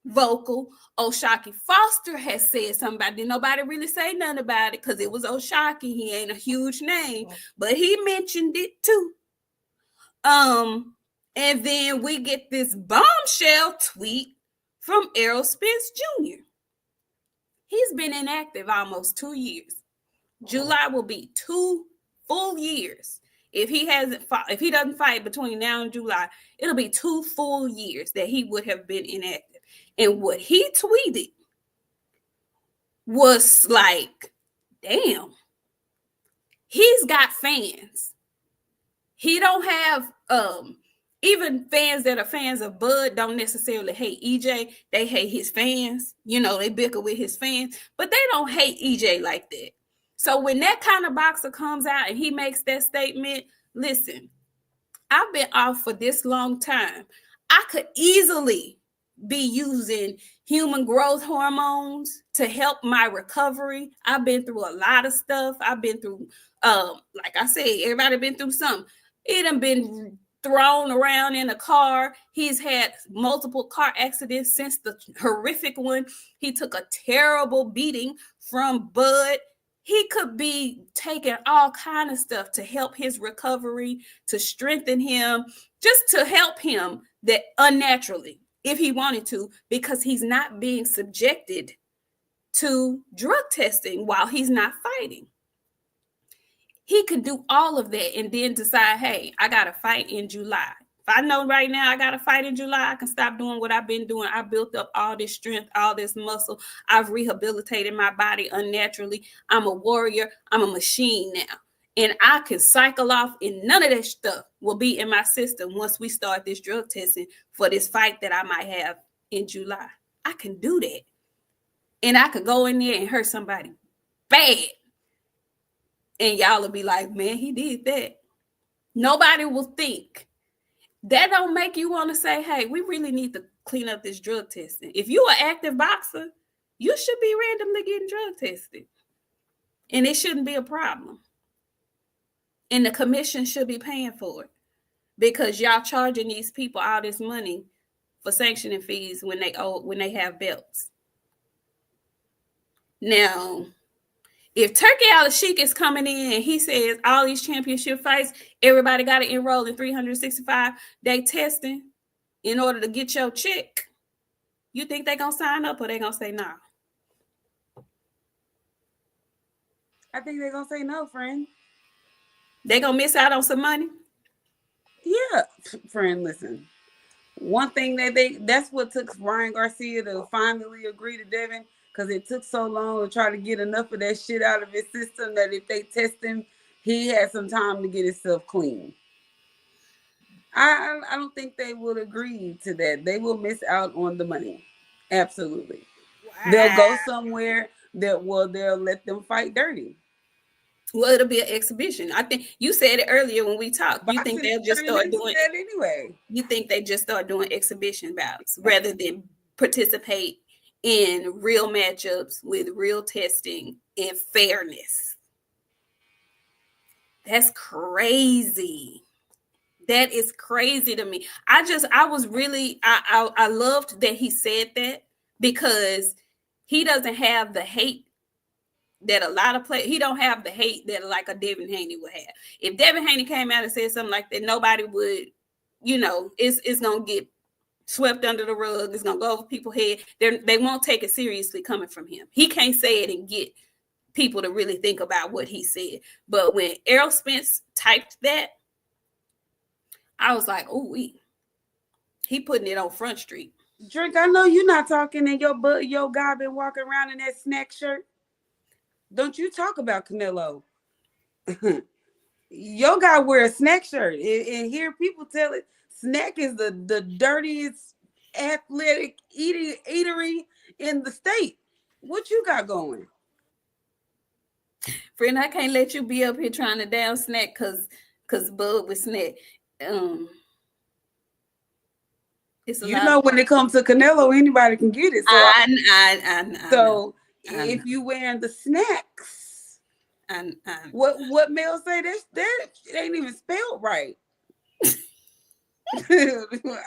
vocal. O'Shaquie Foster has said something about it. Nobody really say nothing about it because it was O'Shaquie. He ain't a huge name, but he mentioned it too. And then we get this bombshell tweet from Errol Spence Jr. He's been inactive almost 2 years. July will be 2 full years. If he doesn't fight between now and July, it'll be 2 full years that he would have been inactive. And what he tweeted was like, damn, he's got fans. He don't have even fans that are fans of Bud don't necessarily hate EJ. They hate his fans. They bicker with his fans, but they don't hate EJ like that. So when that kind of boxer comes out and he makes that statement, listen, I've been off for this long time. I could easily be using human growth hormones to help my recovery. I've been through a lot of stuff. I've been through, like I said, everybody been through something. It done been thrown around in a car. He's had multiple car accidents since the horrific one. He took a terrible beating from Bud. He could be taking all kind of stuff to help his recovery, to strengthen him, just to help him that unnaturally, if he wanted to, because he's not being subjected to drug testing while he's not fighting. He could do all of that and then decide, hey, I got to fight in July. If I know right now I got to fight in July, I can stop doing what I've been doing. I built up all this strength, all this muscle. I've rehabilitated my body unnaturally. I'm a warrior. I'm a machine now. And I can cycle off and none of that stuff will be in my system once we start this drug testing for this fight that I might have in July. I can do that. And I could go in there and hurt somebody bad. And y'all will be like, man, he did that. Nobody will think. That don't make you want to say, hey, we really need to clean up this drug testing. If you're an active boxer, you should be randomly getting drug tested. And it shouldn't be a problem. And the commission should be paying for it. Because y'all charging these people all this money for sanctioning fees when they have belts. Now, if Turki Al-Sheikh is coming in and he says all these championship fights, everybody got to enroll in 365-day testing in order to get your check, you think they're going to sign up or they're going to say no? I think they're going to say no, friend. They're going to miss out on some money? Yeah, friend, listen. One thing that's what took Ryan Garcia to finally agree to Devin, because it took so long to try to get enough of that shit out of his system that if they test him, he had some time to get himself clean. I don't think they would agree to that. They will miss out on the money. Absolutely. Wow. They'll go somewhere they'll let them fight dirty. Well, it'll be an exhibition. I think you said it earlier when we talked. You think they'll just start doing that anyway? You think they just start doing exhibition bouts rather than participate in real matchups with real testing and fairness? That's crazy. That is crazy to me. I loved that he said that, because he doesn't have the hate that a lot of he don't have the hate that like a Devin Haney would have. If Devin Haney came out and said something like that, nobody would, it's gonna get swept under the rug. It's gonna go over people's head. They won't take it seriously coming from him. He can't say it and get people to really think about what he said. But when Errol Spence typed that, I was like, "Ooh, he putting it on Front Street." Drink, I know you're not talking, and your guy been walking around in that snack shirt. Don't you talk about Canelo? Your guy wear a snack shirt, and hear people tell it. Snack is the dirtiest athletic eatery in the state. What you got going? Friend, I can't let you be up here trying to down snack because Bud with snack. When it comes to Canelo, anybody can get it. So if you wearing the snacks, what Mel say that ain't even spelled right.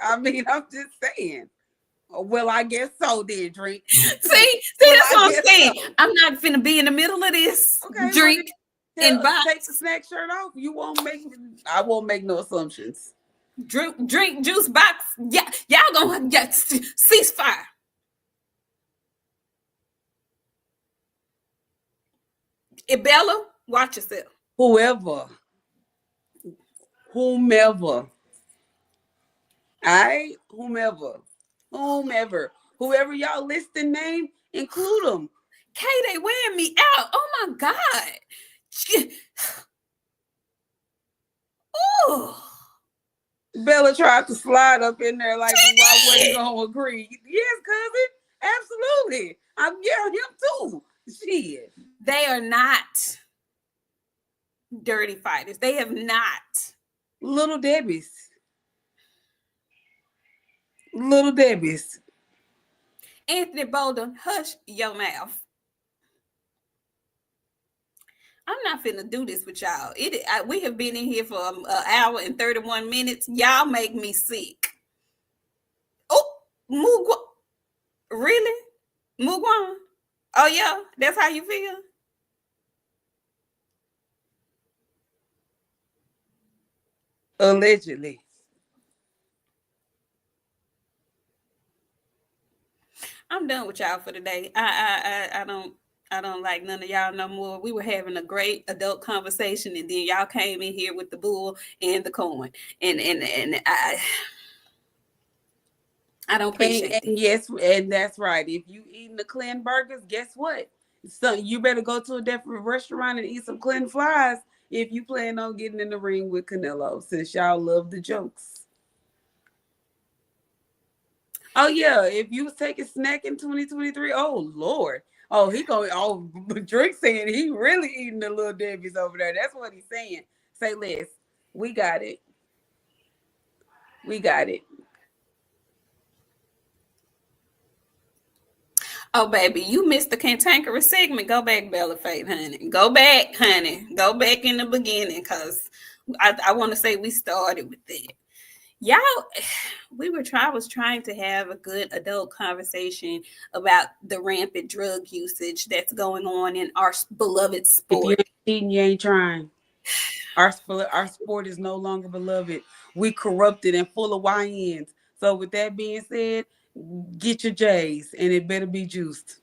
I mean, I'm just saying. Well, I guess so. Then Drink. See, that's what I'm saying. So. I'm not finna be in the middle of this. Okay, Drink and box. Take the snack shirt off. I won't make no assumptions. Drink juice box. Yeah, y'all gonna get ceasefire. Bella, watch yourself. Whomever. Whoever y'all list the name, include them. Kay, they wearing me out. Oh my God. Ooh. Bella tried to slide up in there like, why wasn't gonna agree? Yes, cousin, absolutely. I'm him too. Shit. They are not dirty fighters. They have not. Little Debbie's. Anthony Bolden, hush your mouth. I'm not finna do this with y'all. We have been in here for an hour and 31 minutes. Y'all make me sick. Oh, really? Mugwan? Oh, yeah? That's how you feel? Allegedly. I'm done with y'all for today. I don't like none of y'all no more. We were having a great adult conversation, and then y'all came in here with the bull and the coin, and I don't appreciate it. Yes, and that's right. If you eating the Clean burgers, guess what? So you better go to a different restaurant and eat some Clean fries if you plan on getting in the ring with Canelo, since y'all love the jokes. Oh yeah, if you was taking snack in 2023, oh Lord. Oh, Drink saying he really eating the Little Debbie's over there. That's what he's saying. Say less. We got it. Oh, baby, you missed the cantankerous segment. Go back, Bella Faith, honey. Go back, honey. Go back in the beginning, because I want to say we started with that. Y'all, I was trying to have a good adult conversation about the rampant drug usage that's going on in our beloved sport. If you ain't cheating, you ain't trying. Our sport is no longer beloved. We corrupted and full of YNs. So with that being said, get your J's, and it better be juiced.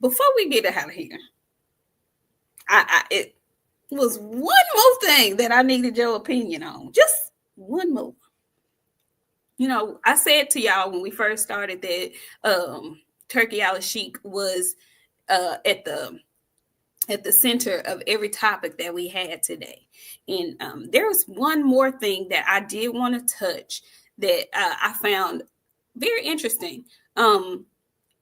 Before we get out of here, it was one more thing that I needed your opinion on. Just one more. I said to y'all when we first started that Turki Al-Sheikh was at the center of every topic that we had today. And there was one more thing that I did want to touch that I found very interesting.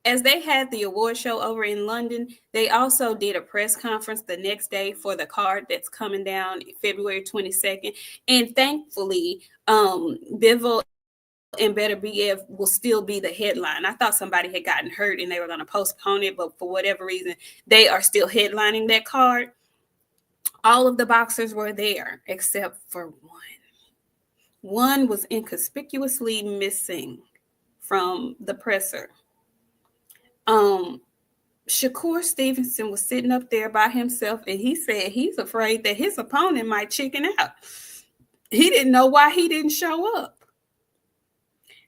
As they had the award show over in London, they also did a press conference the next day for the card that's coming down February 22nd. And thankfully, Bivol and Better BF will still be the headline. I thought somebody had gotten hurt and they were going to postpone it, but for whatever reason, they are still headlining that card. All of the boxers were there except for one. One was inconspicuously missing from the presser. Um, Shakur Stevenson was sitting up there by himself, and he said he's afraid that his opponent might chicken out. He didn't know why he didn't show up.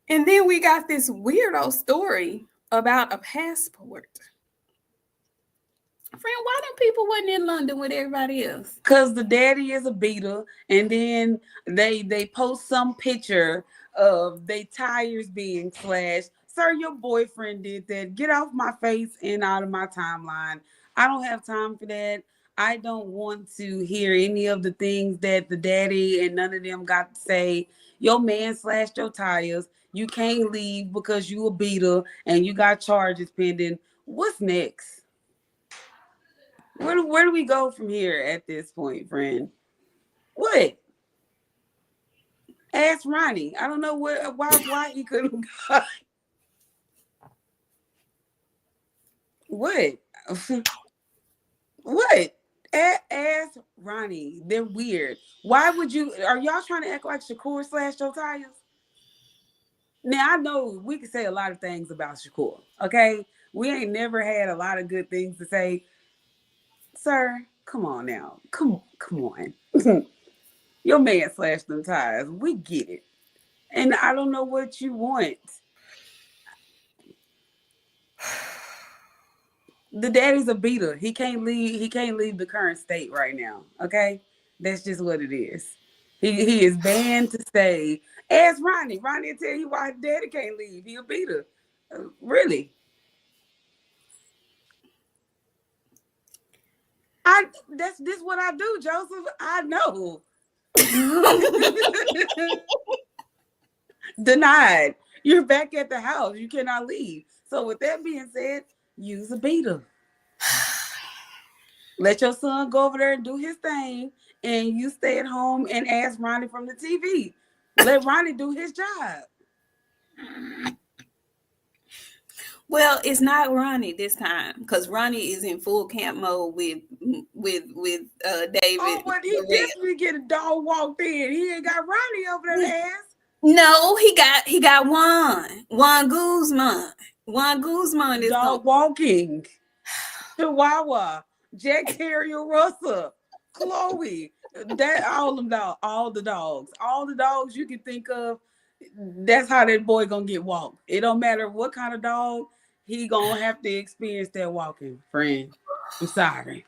And then we got this weirdo story about a passport. Friend, why them people wasn't in London with everybody else? Because the daddy is a beater, and then they post some picture of their tires being slashed. Sir, your boyfriend did that. Get off my face and out of my timeline. I don't have time for that. I don't want to hear any of the things that the daddy and none of them got to say. Your man slashed your tires. You can't leave because you a beater and you got charges pending. What's next? Where do we go from here at this point, friend? What? Ask Ronnie. I don't know why he couldn't go. What? What? Ask Ronnie. They're weird. Why would you? Are y'all trying to act like Shakur slashed your tires? Now I know we can say a lot of things about Shakur. Okay, we ain't never had a lot of good things to say. Sir, come on now. Come on. Your man slashed them tires. We get it. And I don't know what you want. The daddy's a beater. He can't leave the current state right now. Okay? That's just what it is. He is banned to stay. Ask Ronnie. Ronnie will tell you why daddy can't leave. He a beater. Really? This what I do, Joseph. I know. Denied. You're back at the house. You cannot leave. So with that being said, use a beater. Let your son go over there and do his thing, and you stay at home and ask Ronnie from the TV. Let Ronnie do his job. Well, it's not Ronnie this time because Ronnie is in full camp mode with David. Oh, but he definitely get a dog walked in. He ain't got Ronnie over there to ask. No, he got Juan Guzman. Juan Guzman is dog walking. Chihuahua, Jack Terrier Russell, Chloe. That all the dogs you can think of. That's how that boy gonna get walked. It don't matter what kind of dog, he gonna have to experience that walking, friend. I'm sorry.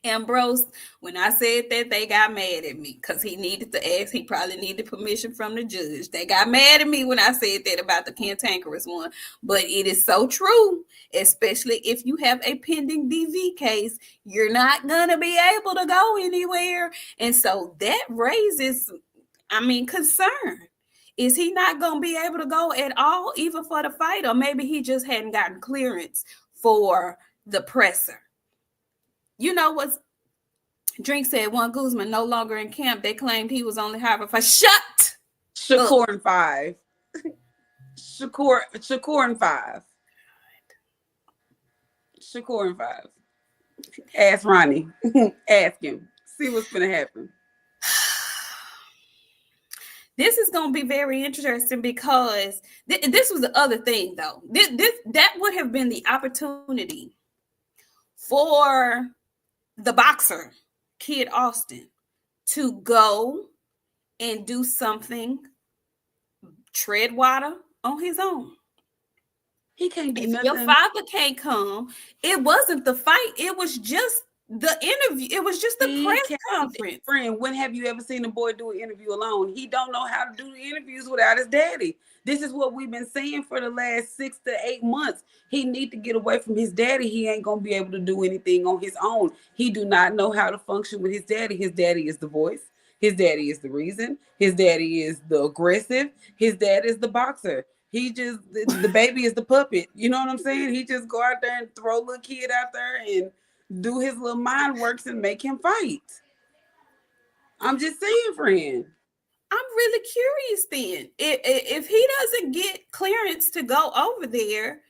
Ambrose, when I said that, they got mad at me because he needed to ask. He probably needed permission from the judge. They got mad at me when I said that about the cantankerous one. But it is so true, especially if you have a pending DV case, you're not going to be able to go anywhere. And so that raises, concern. Is he not going to be able to go at all, even for the fight? Or maybe he just hadn't gotten clearance for the presser. You know what's Drink said? Juan Guzman no longer in camp. They claimed he was only hired for shut. Shakur and 5. Shakur and 5. Shakur and 5. Ask Ronnie. Ask him. See what's gonna happen. This is going to be very interesting because this was the other thing, though. That would have been the opportunity for the boxer, Kid Austin, to go and do something, tread water on his own. He can't do if nothing. Your father can't come. It wasn't the fight. It was just the interview. It was just the press conference. Friend, when have you ever seen a boy do an interview alone? He don't know how to do the interviews without his daddy. This is what we've been saying for the last 6 to 8 months. He need to get away from his daddy. He ain't gonna be able to do anything on his own. He do not know how to function with his daddy. His daddy is the voice. His daddy is the reason. His daddy is the aggressive. His dad is the boxer. He just, the baby is the puppet. You know what I'm saying? He just go out there and throw a little kid out there and do his little mind works and make him fight. I'm just saying, friend. I'm really curious then. If he doesn't get clearance to go over there,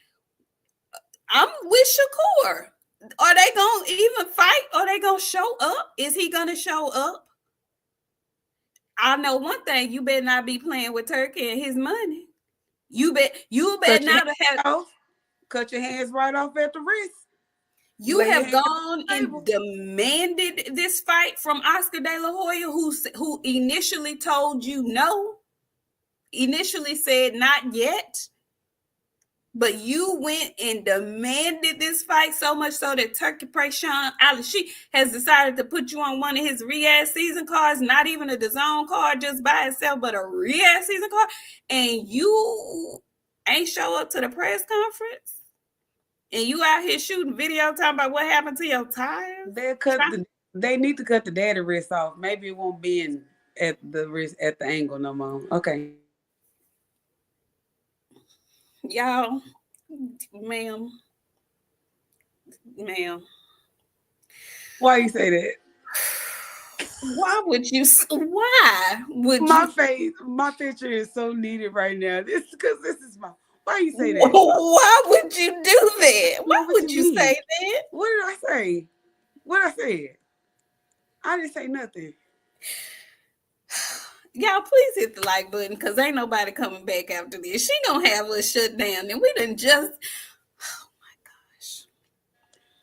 I'm with Shakur. Are they going to even fight? Are they going to show up? Is he going to show up? I know one thing. You better not be playing with Turki and his money. You bet Cut your not hands have. off. Cut your hands right off at the wrist. You Lay your have hands on gone the and table. demanded this fight from Oscar De La Hoya, who initially told you no, initially said not yet, but you went and demanded this fight so much so that Turki Al-Sheikh has decided to put you on one of his Riyadh season cards, not even a DAZN card just by itself, but a Riyadh season card, and you ain't show up to the press conference. And you out here shooting video talking about what happened to your tires? They need to cut the daddy wrist off. Maybe it won't be in at the wrist at the angle no more. Okay. Y'all, ma'am. Why you say that? Why would you? Why would My you? face, my picture is so needed right now. This because this is my. Why you say that? Why would you do that? Why What would you you mean? say that? What did I say? What I said? I didn't say nothing. Y'all, please hit the like button because ain't nobody coming back after this. She gonna have us shut down, and we done just. Oh my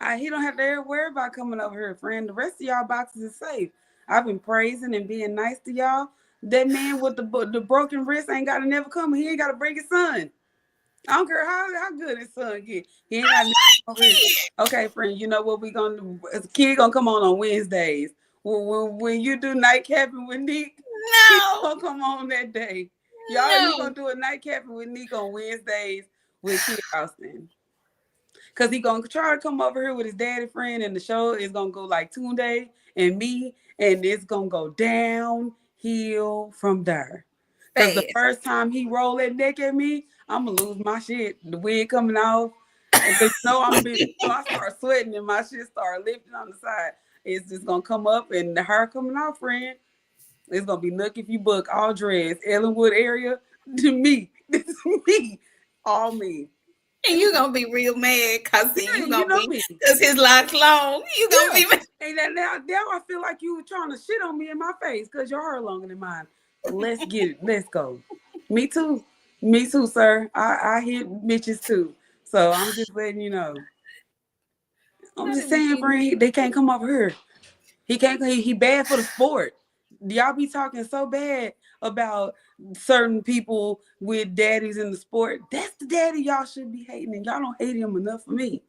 gosh. He don't have to ever worry about coming over here, friend. The rest of y'all boxes is safe. I've been praising and being nice to y'all. That man with the broken wrist ain't got to never come. He ain't got to bring his son. I don't care how good his son get. He ain't got to come over here. Okay, friend. You know what we gonna do? As a kid gonna come on Wednesdays. When you do nightcapping with Nik, he No, gonna come on that day. Y'all, you no. gonna do a nightcapping with Nik on Wednesdays with Kid Austin. Cause he gonna try to come over here with his daddy friend, and the show is gonna go like Tunde and me, and it's gonna go downhill from there. Cause the Fast. first time he roll that neck at me, I'm gonna lose my shit. The wig coming off, and cause I start sweating and my shit start lifting on the side. It's just gonna come up, and the hair coming off, friend. It's gonna be look if you book all dreads, Ellenwood area to me. This is me, all me. And you gonna be real mad because Yeah, you you gonna know be me. because his locks long. You gonna Yeah. be mad. And now I feel like you were trying to shit on me in my face because your hair longer than mine. Let's get it. Let's go. Me too. Me too, sir. I hit bitches too. So I'm just letting you know. I'm Not just to be saying, getting friend, they can't come over here. He can't. He bad for the sport. Y'all be talking so bad about certain people with daddies in the sport. That's the daddy y'all should be hating, and y'all don't hate him enough for me.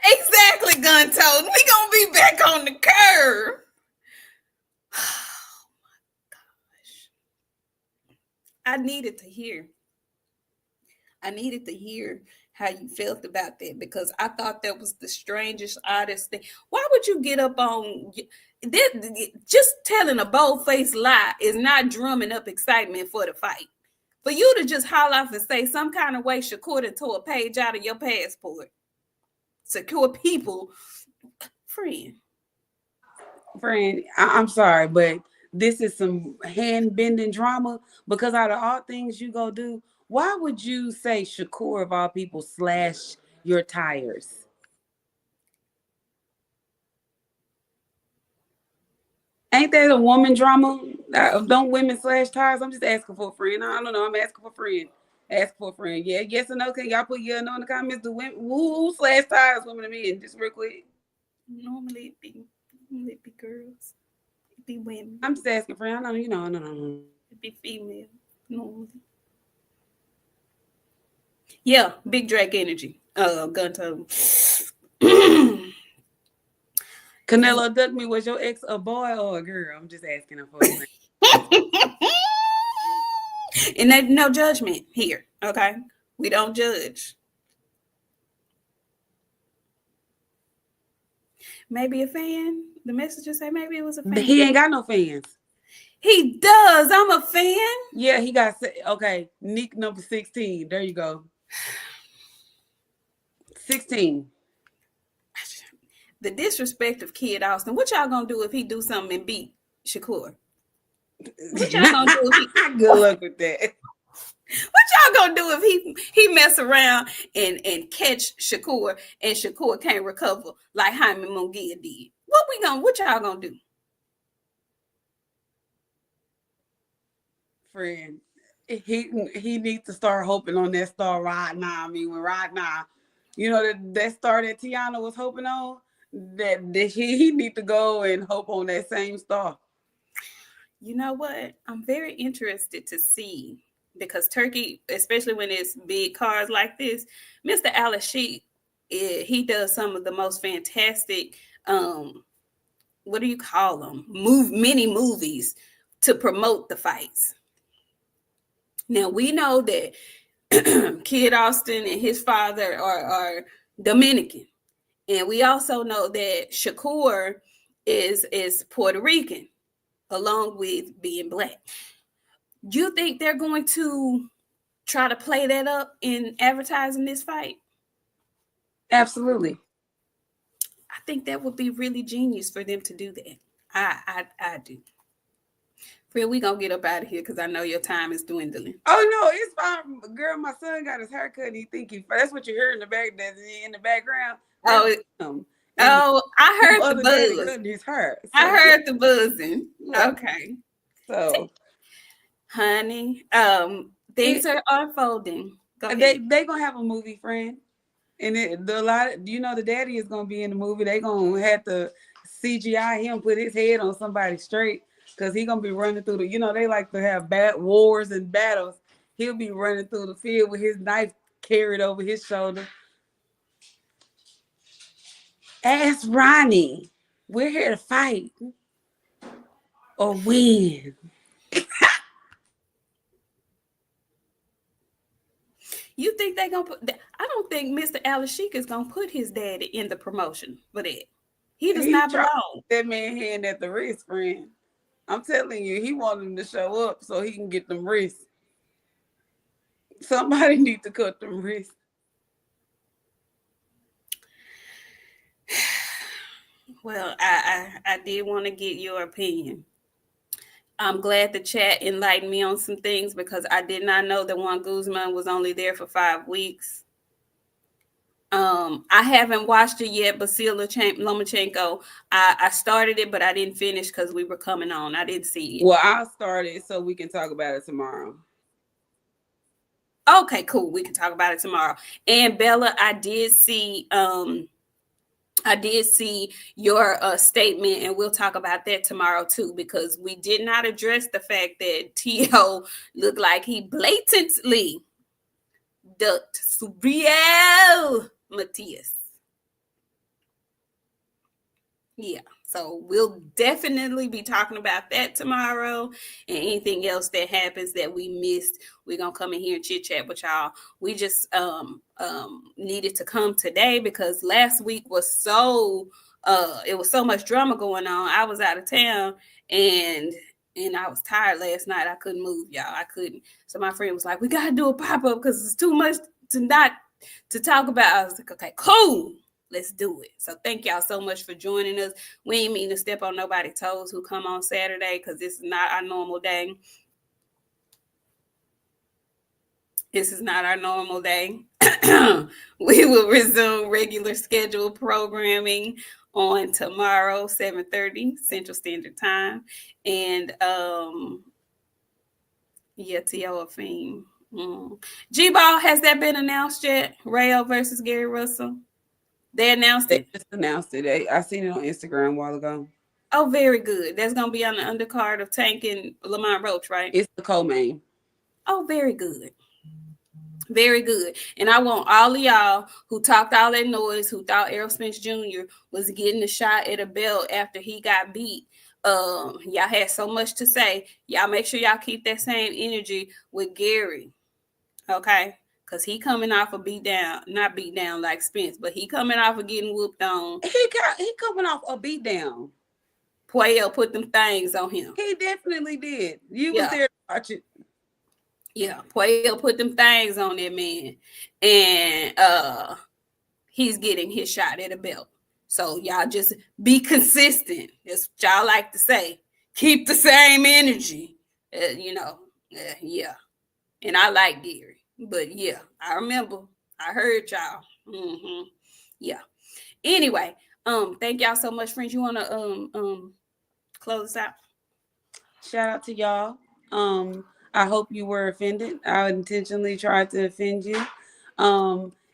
exactly, gun told. We gonna be back on the curve. I needed to hear. I needed to hear how you felt about that because I thought that was the strangest, oddest thing. Why would you get up on this? Just telling a bold-faced lie is not drumming up excitement for the fight. For you to just holler off and say some kind of way Shakur tore a page out of your passport, secure people, friend. Friend, I'm sorry, but this is some hand bending drama because out of all things you go do, why would you say Shakur of all people slash your tires? Ain't that a woman drama? Don't women slash tires? I'm just asking for a friend. I don't know. I'm asking for a friend. Ask for a friend. Yeah, yes or no? Can y'all put yeah or no in the comments? Do women who slash tires, women and men? Just real quick. Normally it be girls, it be women, I'm just asking, friend. I know you know. No. it be female. Normally, yeah, big Drake energy. Gun tone. Canelo Duck Me, was your ex a boy or a girl? I'm just asking her for a friend. And there's no judgment here. Okay, we don't judge. Maybe a fan. The messenger say maybe it was a fan. He ain't got no fans. He does. I'm a fan. Yeah, he got okay. Nik number 16. There you go. 16. The disrespect of Kid Austin. What y'all gonna do if he do something and beat Shakur? What y'all gonna do if he? Good luck with that. What y'all gonna do if he mess around and catch Shakur and Shakur can't recover like Jaime Munguia did? What y'all gonna do? friend. He needs to start hoping on that star right now. I mean, when right now, that star that Tiana was hoping on, that he need to go and hope on that same star. You know what? I'm very interested to see because Turkey, especially when it's big cars like this, Mr. Al-Sheikh, he does some of the most fantastic, what do you call them? Mini movies to promote the fights. Now we know that Kid Austin and his father are Dominican, and we also know that Shakur is Puerto Rican, along with being black. You think they're going to try to play that up in advertising this fight? Absolutely. I think that would be really genius for them to do that. I do. Fred, we gonna get up out of here because I know your time is dwindling. Oh no, it's fine, girl. My son got his haircut. And he think that's what you hear in the background. Oh, him. I heard the buzz. Cutting his hair. So, I heard the buzzing. yeah. Okay. So, honey, things are unfolding. Go ahead. They gonna have a movie, friend, and the daddy is gonna be in the movie. They gonna have to CGI him, put his head on somebody straight, because he gonna be running through they like to have bad wars and battles. He'll be running through the field with his knife carried over his shoulder. Ask Ronnie. We're here to fight or win. You think they gonna put? I don't think Mr. Al-Sheikh is gonna put his daddy in the promotion for that. He does not belong. That man hand at the wrist, friend. I'm telling you, he want him to show up so he can get them wrists. Somebody need to cut them wrists. Well, I did want to get your opinion. I'm glad the chat enlightened me on some things because I did not know that Juan Guzman was only there for 5 weeks. I haven't watched it yet, Basila Lomachenko. I started it, but I didn't finish because we were coming on. I didn't see it. Well, I'll start it so we can talk about it tomorrow. Okay, cool. We can talk about it tomorrow. And Bella, I did see your statement, and we'll talk about that tomorrow too, because we did not address the fact that T.O. looked like he blatantly ducked Subriel Matias. Yeah, so we'll definitely be talking about that tomorrow, and anything else that happens that we missed, we're gonna come in here and chit chat with y'all. We just needed to come today because last week was it was so much drama going on. I was out of town and I was tired last night. I couldn't move, y'all. I couldn't. So my friend was like, "We gotta do a pop-up because it's too much to talk about." I was like, "Okay, cool. Let's do it." So thank y'all so much for joining us. We ain't mean to step on nobody's toes who come on Saturday because this is not our normal day. This is not our normal day. We will resume regular scheduled programming on tomorrow, 7:30 Central Standard Time. And T.O. a fiend. G-Ball, has that been announced yet? Rayo versus Gary Russell? They announced it? They just announced it. I seen it on Instagram a while ago. Oh, very good. That's going to be on the undercard of Tank and Lamont Roach, right? It's the co-main. Oh, very good. Very good. And I want all of y'all who talked all that noise, who thought Errol Spence Jr. was getting a shot at a belt after he got beat. Y'all had so much to say. Y'all make sure y'all keep that same energy with Gary. Okay? Because he coming off a beat down, not beat down like Spence, but he coming off of getting whooped on. He coming off a beat down. Puello put them things on him. He definitely did. You was there to watch it. Yeah, Puello put them things on that man. And he's getting his shot at a belt. So y'all just be consistent. That's what y'all like to say. Keep the same energy. Yeah. And I like Gary. But yeah, I remember. I heard y'all. Mm-hmm. Yeah. Anyway, thank y'all so much, friends. You want to close us out? Shout out to y'all. I hope you were offended. I intentionally tried to offend you.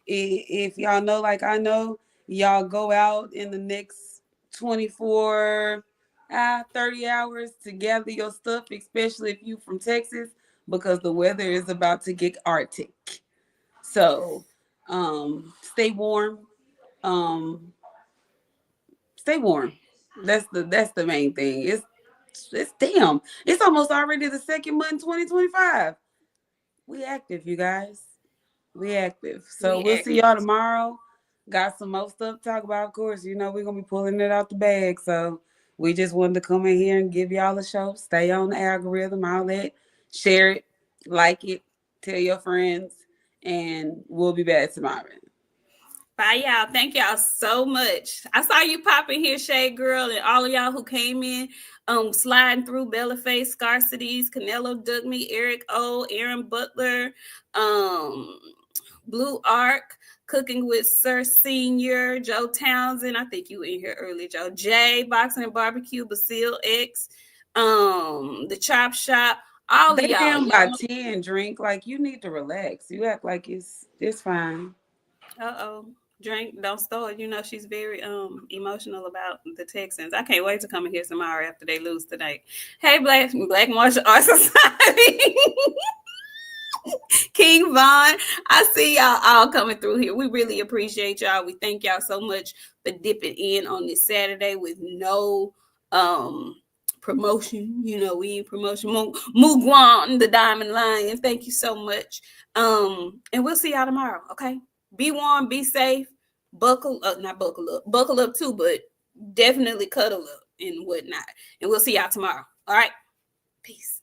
If y'all know, like I know, y'all go out in the next 24, 30 hours to gather your stuff, especially if you from Texas, because the weather is about to get Arctic. So, stay warm. Um, stay warm. That's the main thing. It's damn. It's almost already the second month, 2025. We active, you guys. We active. So We we'll see y'all active. tomorrow. Got some more stuff to talk about. Of course, we're gonna be pulling it out the bag. So we just wanted to come in here and give y'all a show. Stay on the algorithm, all that. Share it, like it, tell your friends, and we'll be back tomorrow. Bye, y'all. Thank y'all so much. I saw you pop in here, Shade Girl, and all of y'all who came in, sliding through Bella Face, Scarcities, Canelo Dugme, Eric O, Aaron Butler, um, Blue Arc, Cooking with Sir Senior, Joe Townsend. I think you were in here early, Joe. Jay, Boxing and Barbecue, Basile X, the Chop Shop. All of They y'all. down by Y'all. 10, drink. Like, you need to relax. You act like it's fine. Uh-oh. Drink, don't start. You know she's very emotional about the Texans. I can't wait to come in here tomorrow after they lose tonight. Hey, Black Martial Arts Society. King Von, I see y'all all coming through here. We really appreciate y'all. We thank y'all so much for dipping in on this Saturday with no promotion. We ain't promotion. Mugwan, the Diamond Lion. Thank you so much. And we'll see y'all tomorrow. Okay. Be warm, be safe, buckle up, not buckle up, buckle up too, but definitely cuddle up and whatnot. And we'll see y'all tomorrow. All right. Peace.